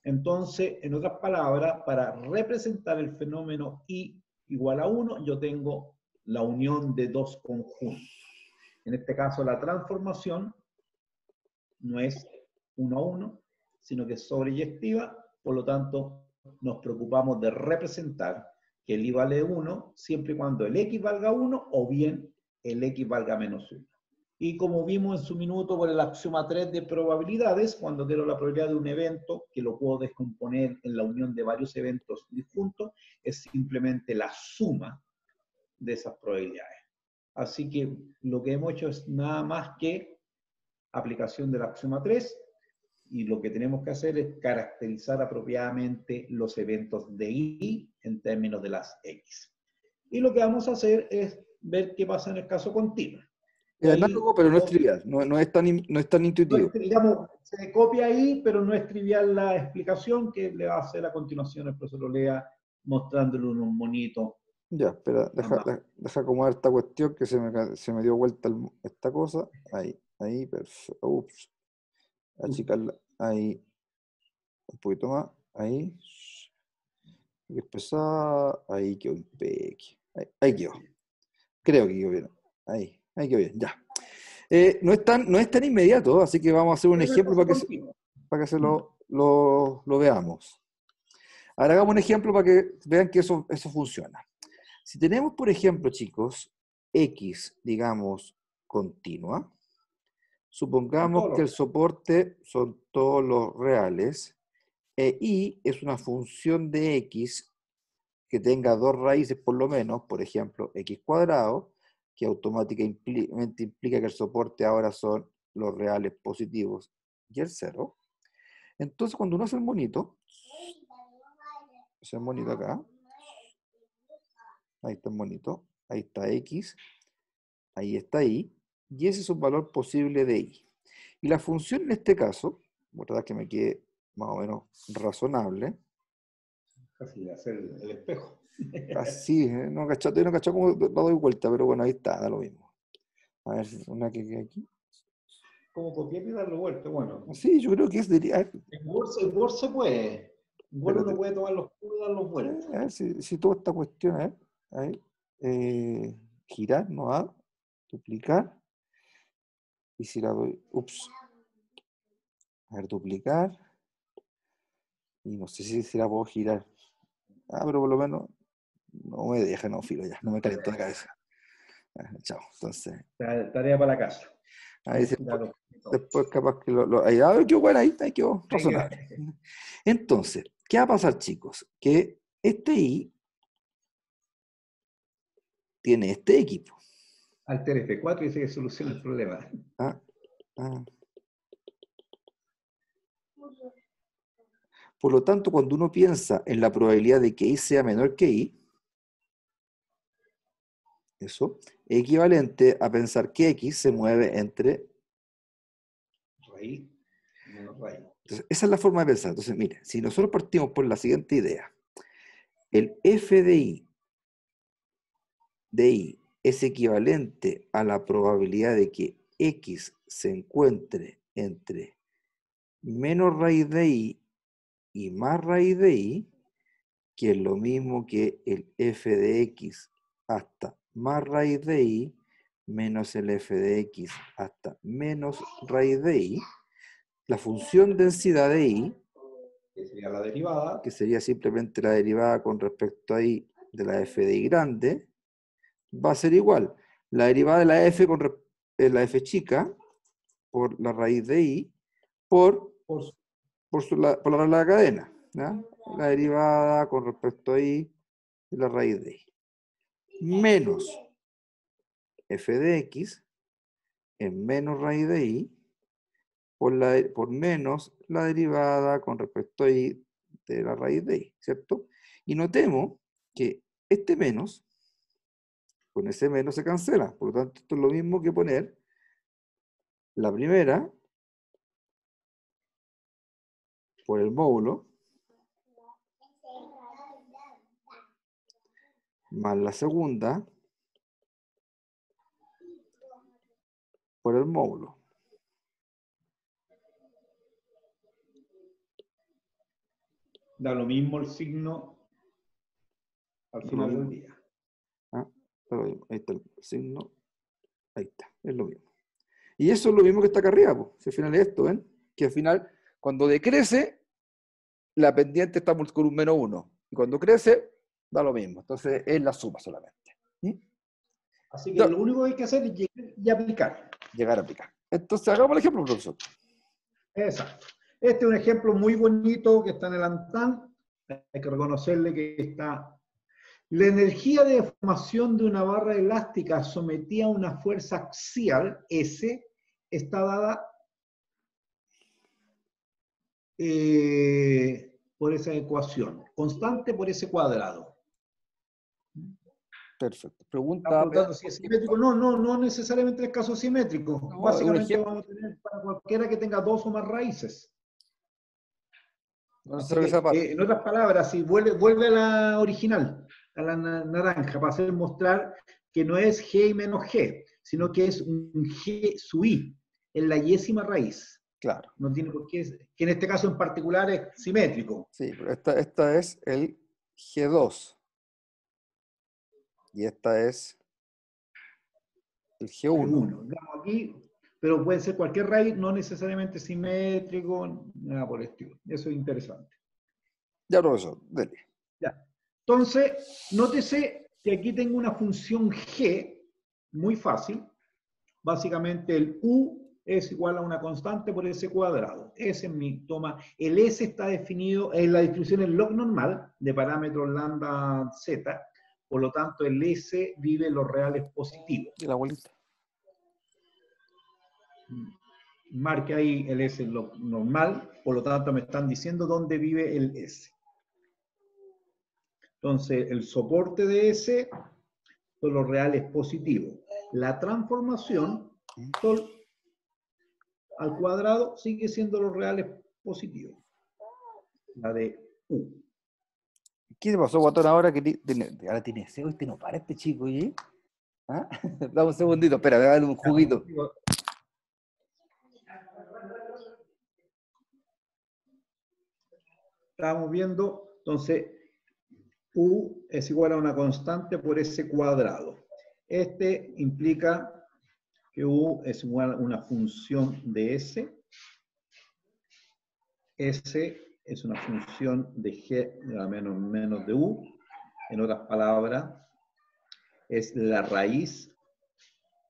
Entonces, en otras palabras, para representar el fenómeno y igual a 1, yo tengo la unión de dos conjuntos. En este caso, la transformación no es 1 a 1, sino que es sobreyectiva, por lo tanto, nos preocupamos de representar que el y vale 1 siempre y cuando el x valga 1 o bien el x valga menos 1. Y como vimos en su minuto por el axioma 3 de probabilidades, cuando quiero la probabilidad de un evento, que lo puedo descomponer en la unión de varios eventos disjuntos, es simplemente la suma de esas probabilidades. Así que lo que hemos hecho es nada más que aplicación del axioma 3, y lo que tenemos que hacer es caracterizar apropiadamente los eventos de y en términos de las x. Y lo que vamos a hacer es ver qué pasa en el caso continuo. Es análogo, pero no es trivial. No es tan intuitivo. Digamos, se copia ahí, pero no es trivial la explicación que le va a hacer a continuación el profesor Olea, mostrándole unos monitos. Ya, espera, deja acomodar esta cuestión que se me dio vuelta esta cosa. Ahí, perfecto. Ups. Achicarla. Ahí. Un poquito más. Ahí. Y empezar. Ahí quedó impeque. Ahí quedó. Creo que quedó bien. Ahí quedó bien. Ya. No es tan inmediato, así que vamos a hacer un ejemplo para que lo veamos. Ahora hagamos un ejemplo para que vean que eso funciona. Si tenemos, por ejemplo, chicos, X, digamos, continua, supongamos que el soporte son todos los reales, e Y es una función de X que tenga dos raíces por lo menos, por ejemplo, X cuadrado, que automáticamente implica que el soporte ahora son los reales positivos y el 0. Entonces, cuando uno hace el monito acá, ahí está el monito, ahí está X, ahí está Y, y ese es un valor posible de Y. Y la función en este caso, voy a tratar que me quede más o menos razonable. Casi de hacer el espejo. Así, no cachó cómo la doy vuelta, pero bueno, ahí está, da lo mismo. A ver, una que quede aquí. Como copiar y darle vuelta, bueno. Sí, yo creo que es En Word se puede. En Word uno puede tomar los cubos y dar los vueltas. A ver si toda esta cuestión, a ver, girar, no da, duplicar, y si la doy, a ver, duplicar, y no sé si la puedo girar. Pero por lo menos no me deja, no filo ya, no me caliento la cabeza. Chao, entonces. Tarea para la casa. Ahí después capaz que ahí, a ver qué bueno, ahí quedó razonable. Entonces, ¿qué va a pasar, chicos? Que este I tiene este equipo. Alter F4 y dice que soluciona el problema. Por lo tanto, cuando uno piensa en la probabilidad de que I sea menor que I, eso es equivalente a pensar que X se mueve entre raíz menos raíz. Entonces, esa es la forma de pensar. Entonces, mire, si nosotros partimos por la siguiente idea, el f de I es equivalente a la probabilidad de que X se encuentre entre menos raíz de I y más raíz de I, que es lo mismo que el f de X hasta más raíz de i menos el f de x hasta menos raíz de i, la función densidad de i, Que sería la derivada. que sería simplemente la derivada con respecto a i de la f de i grande, va a ser igual. La derivada de la f con la f chica por la raíz de i por la regla de la cadena. ¿Ya? La derivada con respecto a i de la raíz de i. Menos f de x en menos raíz de i por menos la derivada con respecto a i de la raíz de i, ¿cierto? Y notemos que este menos, con ese menos se cancela. Por lo tanto, esto es lo mismo que poner la primera por el módulo más la segunda por el módulo. Da lo mismo el signo al final del día. ¿Ah? Ahí está el signo. Ahí está, es lo mismo. Y eso es lo mismo que está acá arriba, pues. Si al final es esto, ¿ven? Que al final, cuando decrece, la pendiente está con un menos 1. Y cuando crece, da lo mismo. Entonces, es la suma solamente. ¿Mm? Así que lo único que hay que hacer es llegar y aplicar. Llegar a aplicar. Entonces, hagamos el ejemplo, profesor. Exacto. Este es un ejemplo muy bonito que está en el ANTAN. Hay que reconocerle que está. La energía de deformación de una barra elástica sometida a una fuerza axial, S, está dada por esa ecuación. Constante por ese cuadrado. Perfecto. Pregunta. Preguntando si es simétrico. No necesariamente el caso simétrico. No, Básicamente vamos a tener para cualquiera que tenga dos o más raíces. No Así sé esa parte. que, en otras palabras, si vuelve a la original, a la naranja, para hacer mostrar que no es g y menos g, sino que es un g sub i, en la yésima raíz. Claro. No tiene por qué, que en este caso en particular es simétrico. Sí, pero esta es el G2. Y esta es el G1. Aquí, pero puede ser cualquier raíz, no necesariamente simétrico, nada por el estilo. Eso es interesante. Ya, profesor, dele. Ya. Entonces, nótese que aquí tengo una función g, muy fácil. Básicamente el u es igual a una constante por s cuadrado. Ese es mi toma. El s está definido en la distribución en log normal de parámetros lambda z. Por lo tanto, el s vive en los reales positivos. Y la abuelita. Marque ahí el s en log normal. Por lo tanto, me están diciendo dónde vive el s. Entonces, el soporte de S son los reales positivos. La transformación sol al cuadrado sigue siendo los reales positivos. La de U. ¿Qué le pasó, Guatón, ahora que ahora tiene SEO y no para este chico, ¿y? ¿Ah? Dame un segundito, espera, voy a darle un juguito. Estamos viendo, entonces, U es igual a una constante por S cuadrado. Este implica que U es igual a una función de S. S es una función de G menos de U. En otras palabras, es la raíz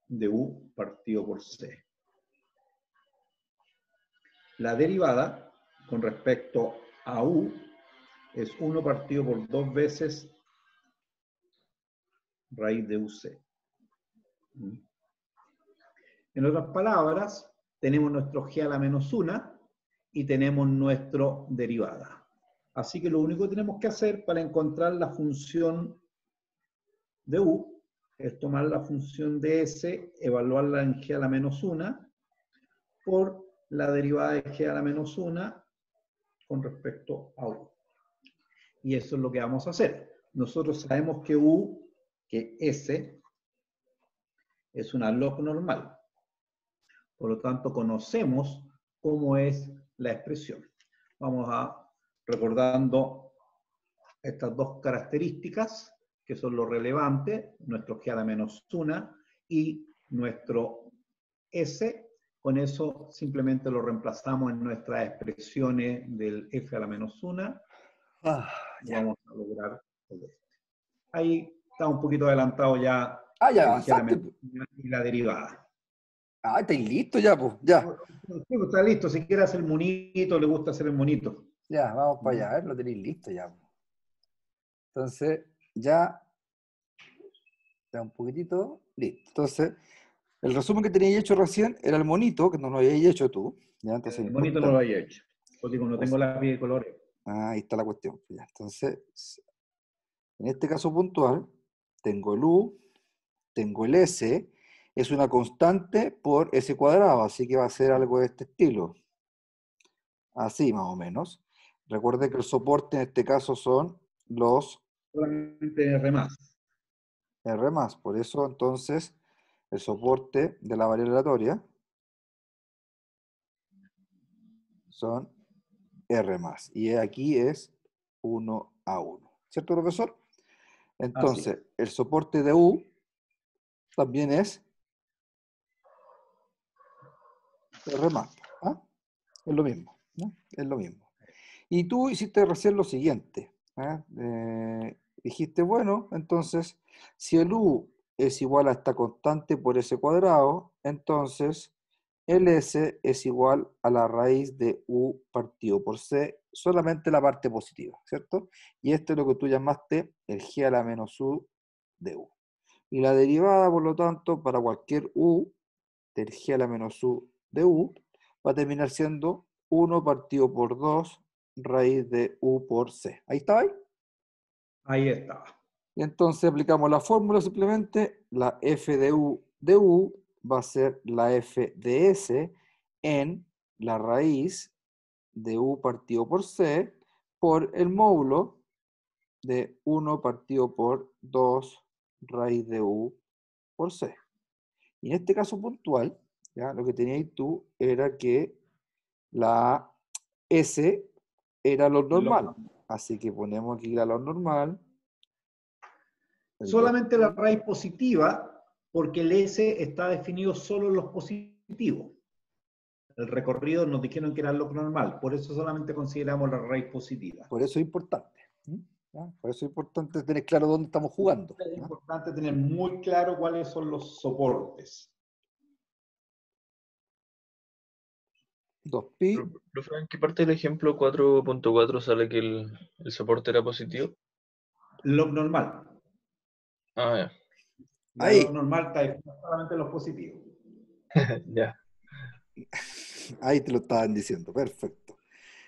de U partido por C. La derivada con respecto a U es 1 partido por 2 veces raíz de UC. En otras palabras, tenemos nuestro G a la menos 1 y tenemos nuestro derivada. Así que lo único que tenemos que hacer para encontrar la función de U es tomar la función de S, evaluarla en G a la menos 1 por la derivada de G a la menos 1 con respecto a U. Y eso es lo que vamos a hacer. Nosotros sabemos que U, que S, es una log normal. Por lo tanto, conocemos cómo es la expresión. Vamos a recordando estas dos características, que son los relevantes, nuestro G a la menos 1 y nuestro S. Con eso simplemente lo reemplazamos en nuestras expresiones del F a la menos 1 y vamos a lograr el este. Ahí está un poquito adelantado ya Ah, ya el G a la avanzaste. menos 1 y la derivada. Ah, estáis listo ya, pues. Ya. Sí, pues está listo, si quiere hacer el monito, le gusta hacer el monito. Ya, vamos para allá. A ver, lo tenéis listo ya. Entonces, ya un poquitito, listo. Entonces, el resumen que teníais hecho recién era el monito, que no lo habíais hecho tú. ¿Ya? Entonces, El monito no lo había hecho. Pues digo, no tengo lápiz de colores. ahí está la cuestión. Ya. Entonces, en este caso puntual, tengo el U, tengo el S, es una constante por S cuadrado, así que va a ser algo de este estilo. Así más o menos. Recuerde que el soporte en este caso son los Solamente R más. R+, por eso entonces el soporte de la variable aleatoria son R+, y aquí es 1 a 1. ¿Cierto, profesor? Entonces, el soporte de U también es R+. ¿Ah? Es lo mismo, ¿no? Es lo mismo. Y tú hiciste recién lo siguiente. Dijiste, bueno, entonces, si el U es igual a esta constante por S cuadrado, entonces el S es igual a la raíz de U partido por C, solamente la parte positiva, ¿cierto? Y esto es lo que tú llamaste el G a la menos U de U. Y la derivada, por lo tanto, para cualquier U del G a la menos U de U, va a terminar siendo 1 partido por 2 raíz de U por C. ¿Ahí está? Ahí está. Y entonces aplicamos la fórmula simplemente, la F de U va a ser la F de S en la raíz de U partido por C por el módulo de 1 partido por 2 raíz de U por C. Y en este caso puntual, ¿ya? Lo que tenías tú era que la S era lo normal. Así que ponemos aquí la lo normal. Solamente la raíz positiva, porque el S está definido solo en los positivos. El recorrido nos dijeron que era lo normal, por eso solamente consideramos la raíz positiva. Por eso es importante. ¿Ya? Por eso es importante tener claro dónde estamos jugando. Es ¿Ya? importante tener muy claro cuáles son los soportes. 2pi. Profe, ¿en qué parte del ejemplo 4.4 sale que el soporte era positivo? Log normal. Ah, ya. La Ahí. log normal está definido solamente en los positivos. Ya. Ahí te lo estaban diciendo. Perfecto.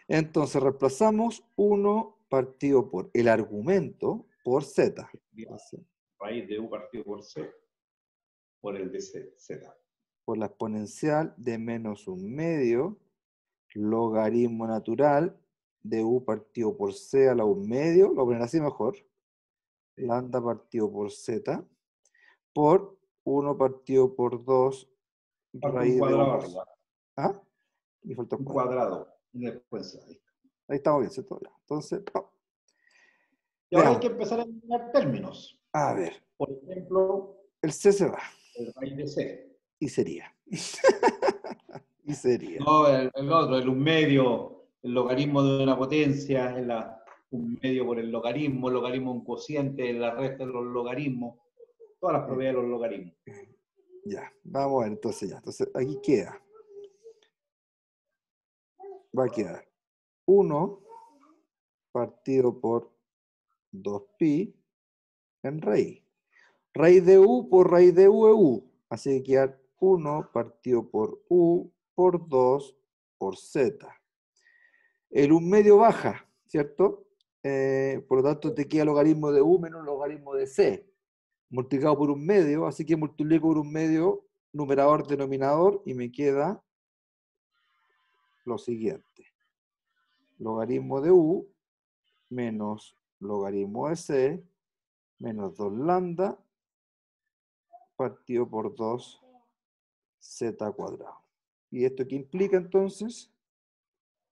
Entonces reemplazamos 1 partido por el argumento por Z. Entonces, Raíz de U partido por C por el de Z. por la exponencial de menos 1/2 logaritmo natural de U partido por C a la 1/2, lo voy a poner así mejor, lambda partido por Z, por 1 partido por 2 raíz de U por C. ¿Ah? Y falta Un un cuadrado. cuadrado en el exponencial. Ahí estamos bien, ¿cierto? Ya. Entonces, Y ahora hay veamos. que empezar a eliminar términos. A ver, Por ejemplo, el C se va. el raíz de C. Y sería. Y sería. No, el otro, el un medio, el logaritmo de una potencia, un medio por el logaritmo un cociente, la resta de los logaritmos, todas las propiedades de los logaritmos. Ya, vamos a ver entonces ya. Entonces, aquí queda. Va a quedar 1 partido por 2pi en raíz. Raíz de U por raíz de U es U. Así que quedar 1 partido por U por 2 por Z. El 1/2 baja, ¿cierto? Por lo tanto, te queda logaritmo de U menos logaritmo de C. Multiplicado por 1/2, así que multiplico por 1/2, numerador, denominador, y me queda lo siguiente. Logaritmo de U menos logaritmo de C menos 2 lambda partido por 2 z cuadrado. ¿Y esto qué implica entonces?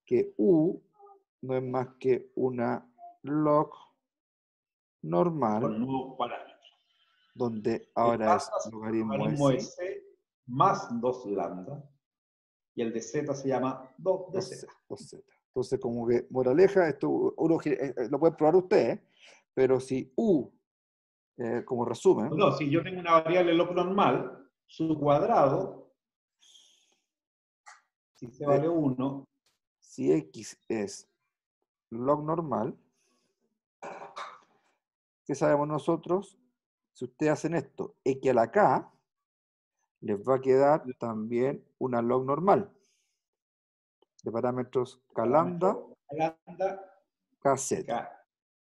Que U no es más que una log normal, con nuevos parámetros. donde El ahora es lambda, logaritmo logaritmo de de C más 2 lambda. Y el de Z se llama 2 de Z. 2z. Entonces, como que, moraleja, esto uno lo puede probar ustedes, pero si U, como resumen, No, si yo tengo una variable log normal, su cuadrado, si C vale 1, si X es log normal, ¿qué sabemos nosotros? Si ustedes hacen esto, X a la K, les va a quedar también una log normal de parámetros K lambda, lambda, KZ. K.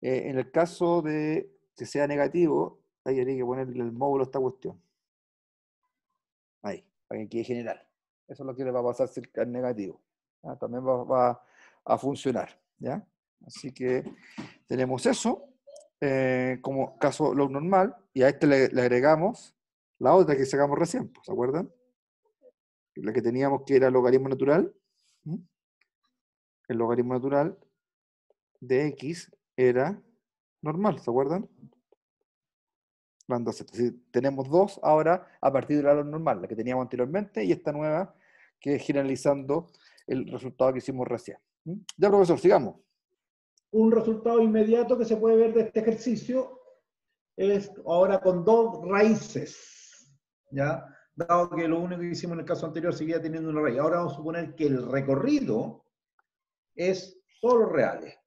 En el caso de que sea negativo, ahí habría que ponerle el módulo a esta cuestión. Ahí, para que quede general. Eso es lo que le va a pasar si es negativo. ¿Ya? También va a funcionar. ¿Ya? Así que tenemos eso como caso log normal, y a este le agregamos la otra que sacamos recién, ¿se acuerdan? La que teníamos que era logaritmo natural. ¿Mm? El logaritmo natural de X era normal, ¿se acuerdan? Lambda Z. Sí, tenemos dos ahora a partir de la log normal, la que teníamos anteriormente y esta nueva que es generalizando el resultado que hicimos recién. ¿Mm? Ya, profesor, sigamos. Un resultado inmediato que se puede ver de este ejercicio es ahora con dos raíces, ¿ya? Dado que lo único que hicimos en el caso anterior seguía teniendo una raíz. Ahora vamos a suponer que el recorrido es todos los reales.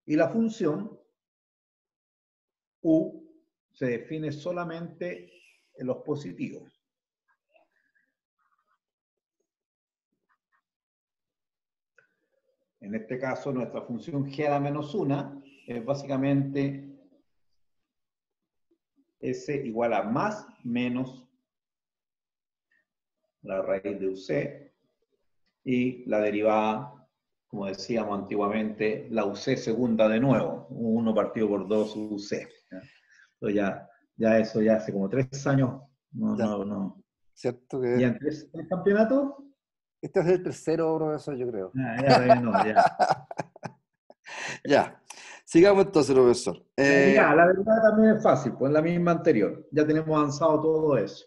Y la función U se define solamente en los positivos. En este caso, nuestra función g a la menos 1 es básicamente S igual a más menos la raíz de UC y la derivada, como decíamos antiguamente, la UC segunda de nuevo, 1 partido por 2 UC. Entonces ya eso ya hace como 3 años, no. ¿Cierto que ¿Y en 3 campeonatos? este es el tercero, profesor, yo creo? Ya no, ya. Ya. Sigamos entonces, profesor. Ya, la verdad también es fácil, pues la misma anterior. Ya tenemos avanzado todo eso.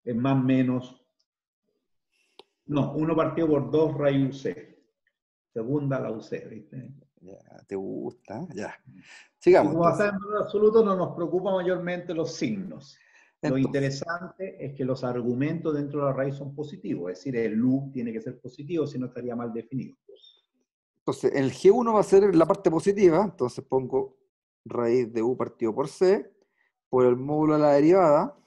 Es más menos. No, 1 partido por 2 raíz UC. Segunda la UC, ¿viste? Ya, ¿te gusta? Ya. Y Sigamos como entonces. está en valor absoluto, no nos preocupa mayormente los signos. Lo Entonces, interesante es que los argumentos dentro de la raíz son positivos, es decir, el loop tiene que ser positivo, si no estaría mal definido. entonces, el G1 va a ser la parte positiva, entonces pongo raíz de U partido por C, por el módulo de la derivada,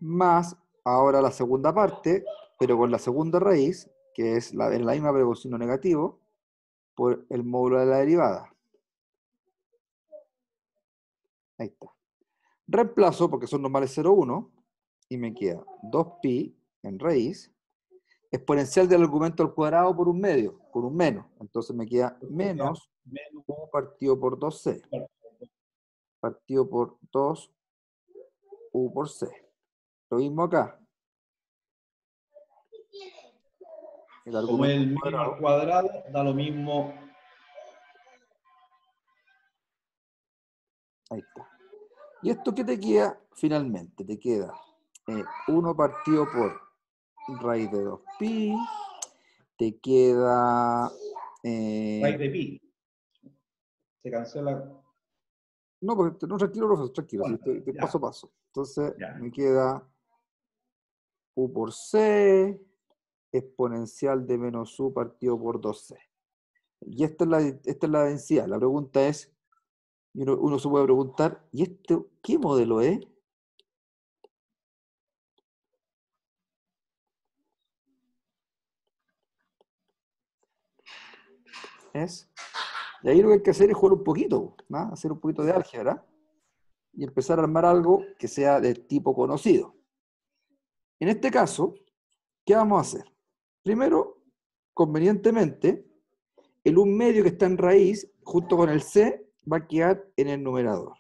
más ahora la segunda parte, pero con la segunda raíz, que es en la misma pero con signo negativo, por el módulo de la derivada. Ahí está. Reemplazo, porque son normales 0,1, y me queda 2pi en raíz, exponencial del argumento al cuadrado por un medio, por un menos. Entonces me queda menos U partido por 2C, partido por 2 U por C. Lo mismo acá. El Como el argumento menos al cuadrado da lo mismo. Ahí está. ¿Y esto qué te queda finalmente? Te queda 1 partido por raíz de 2pi, te queda... Raíz de pi. Se cancela. no, porque no, tranquilo, profesor, tranquilo, Bueno, estoy ya. paso a paso. Entonces Ya. me queda U por C, exponencial de menos U partido por 2C. Y esta es la densidad. La pregunta es, y uno se puede preguntar, ¿y esto qué modelo es? Y ahí lo que hay que hacer es jugar un poquito, ¿no? Hacer un poquito de álgebra y empezar a armar algo que sea de tipo conocido. En este caso, ¿qué vamos a hacer? Primero, convenientemente, el 1 medio que está en raíz, junto con el c, va a quedar en el numerador.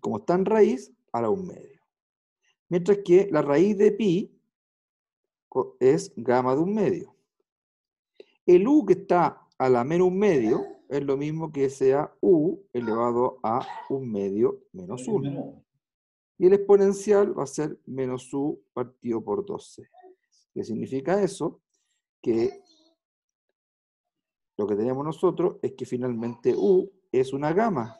Como está en raíz, a la 1 medio. Mientras que la raíz de pi es gamma de 1 medio. El u que está a la menos 1 medio es lo mismo que sea u elevado a 1 medio menos 1. Y el exponencial va a ser menos u partido por 2c. ¿Qué significa eso? Que lo que tenemos nosotros es que finalmente u es una gama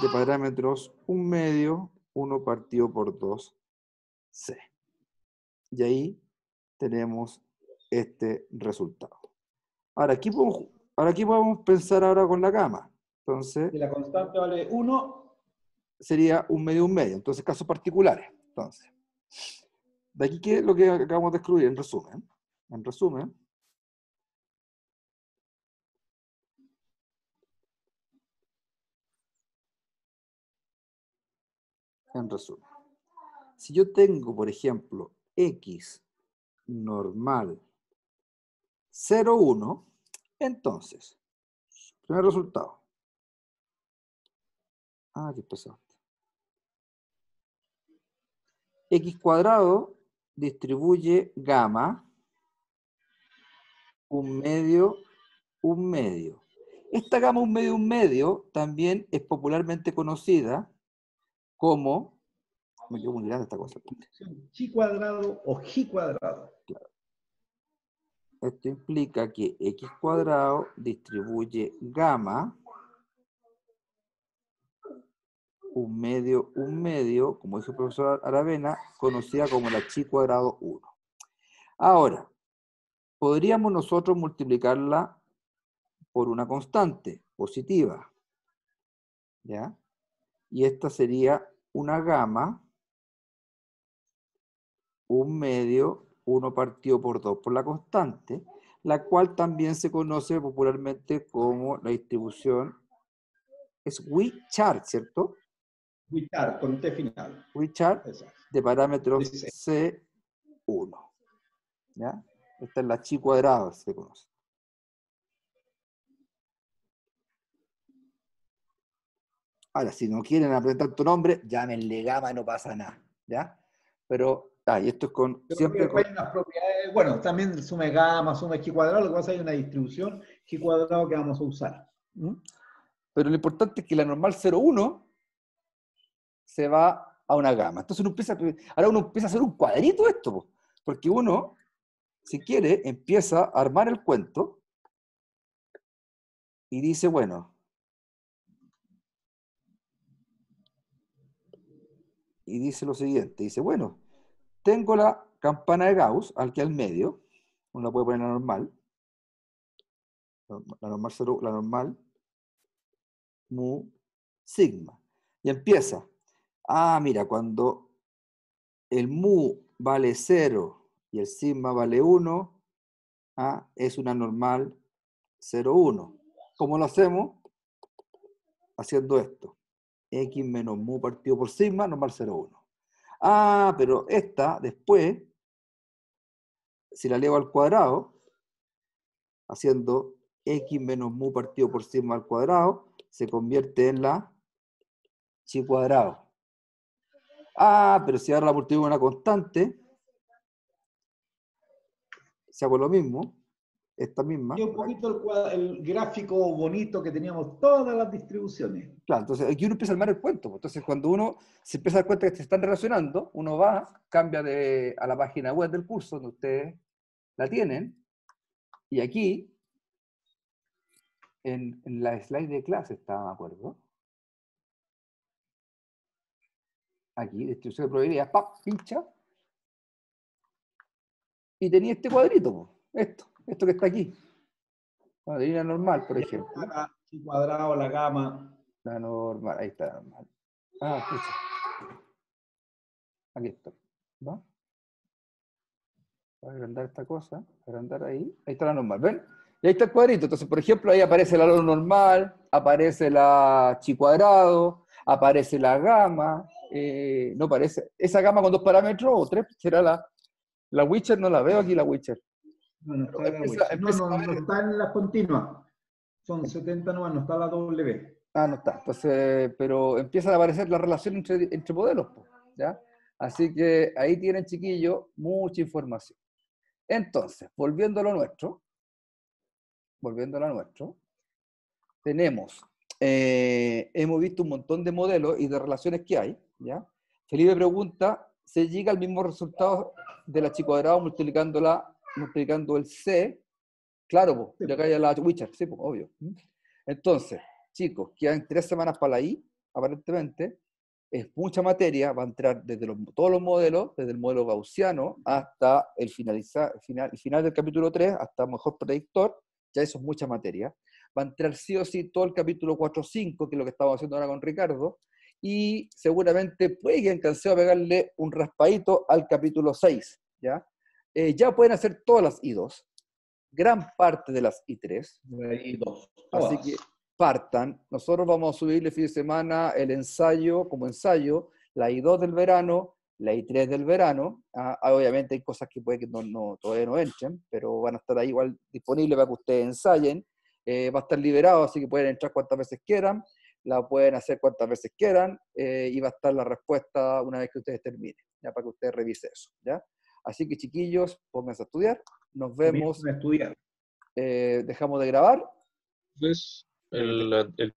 de parámetros 1 medio, 1 partido por 2c. Y ahí tenemos este resultado. Ahora, aquí podemos pensar ahora con la gama. Entonces, Si la constante vale 1, sería 1 medio, 1 medio. Entonces, casos particulares. Entonces, de aquí, ¿qué es lo que acabamos de excluir? En resumen, en resumen, si yo tengo, por ejemplo, x normal 0, 1, entonces, primer resultado. Ah, qué pesado. X cuadrado distribuye gamma 1 medio, 1 medio. Esta gamma 1 medio, 1 medio también es popularmente conocida como, me quedo muy grande esta cosa. chi cuadrado o ji cuadrado. Claro. Esto implica que x cuadrado distribuye gamma 1 medio, como dijo el profesor Aravena, conocida como la chi cuadrado 1. Ahora, podríamos nosotros multiplicarla por una constante positiva, ¿ya? Y esta sería una gamma 1 medio, 1 partido por 2 por la constante, la cual también se conoce popularmente como la distribución, es Wechart, ¿cierto? Wechart, con T final. Wechart Exacto. de parámetros Dice. C1. ¿Ya? Esta es la chi cuadrada, se conoce. Ahora, si no quieren aprender tu nombre, llámenle gamma, no pasa nada. ¿Ya? Pero, y esto es con... siempre con, hay unas propiedades, bueno, también sume gamma, sume chi cuadrado, lo que pasa es que hay una distribución chi cuadrado que vamos a usar. pero lo importante es que la normal 0,1 se va a una gama. Entonces ahora uno empieza a hacer un cuadrito de esto, porque uno, si quiere, empieza a armar el cuento y dice, bueno, y dice lo siguiente, dice, bueno, tengo la campana de Gauss, aquí al medio, uno la puede poner la normal, la normal, mu, sigma, y empieza, mira, cuando el mu vale 0 y el sigma vale 1, es una normal 0,1. ¿Cómo lo hacemos? Haciendo esto. X menos mu partido por sigma, normal 0,1. Pero esta, después, si la elevo al cuadrado, haciendo x menos mu partido por sigma al cuadrado, se convierte en la chi cuadrado. Pero si ahora la multiplico con una constante, se hago lo mismo, esta misma. Y un poquito el gráfico bonito que teníamos todas las distribuciones. Claro, entonces aquí uno empieza a armar el cuento. Entonces cuando uno se empieza a dar cuenta que se están relacionando, uno va, cambia a la página web del curso donde ustedes la tienen, y aquí, en la slide de clase está, me acuerdo. Aquí, distribución de probabilidades, pincha, y tenía este cuadrito, esto que está aquí. Cuadrilla normal, por ejemplo. Chi cuadrado, la gama. La normal, ahí está la normal. Escucha. Aquí está. ¿Va? Voy a agrandar esta cosa, agrandar ahí. Ahí está la normal, ¿ven? Y ahí está el cuadrito. Entonces, por ejemplo, ahí aparece la normal, aparece la chi cuadrado, aparece la gama. No aparece. Esa gama con 2 parámetros o 3 será la Wechart, no la veo aquí la Wechart. No, no está Pero la empieza Witcher. No, a no, no ver. está en la continua. Son 70 nomás, no está la W. Ah, no está. Entonces, pero empiezan a aparecer las relaciones entre modelos, po, ¿ya? Así que ahí tienen, chiquillos, mucha información. Entonces, volviendo a lo nuestro, tenemos, hemos visto un montón de modelos y de relaciones que hay, ¿ya? Felipe pregunta, ¿se llega al mismo resultado de la chi cuadrado multiplicando el C? Claro, po, Sí. ya cae la Witcher, sí, po, obvio. Entonces, chicos, quedan 3 semanas para la I, aparentemente, es mucha materia, va a entrar desde todos los modelos, desde el modelo gaussiano hasta el final del capítulo 3, hasta mejor predictor, ya eso es mucha materia. Va a entrar sí o sí todo el capítulo 4-5, que es lo que estamos haciendo ahora con Ricardo, y seguramente puede que alcance a pegarle un raspadito al capítulo 6, ¿ya? Ya pueden hacer todas las I2, gran parte de las I3, Y dos. así Todas. que partan. Nosotros vamos a subirle fin de semana el ensayo, como ensayo, la I2 del verano, la I3 del verano. Obviamente hay cosas que puede que todavía no entren, pero van a estar ahí igual disponibles para que ustedes ensayen. Va a estar liberado, así que pueden entrar cuantas veces quieran, la pueden hacer cuantas veces quieran, y va a estar la respuesta una vez que ustedes terminen, ya para que ustedes revisen eso, ¿ya? Así que, chiquillos, pónganse a estudiar. Nos vemos. Comiencen a estudiar. Dejamos de grabar. Entonces, De- el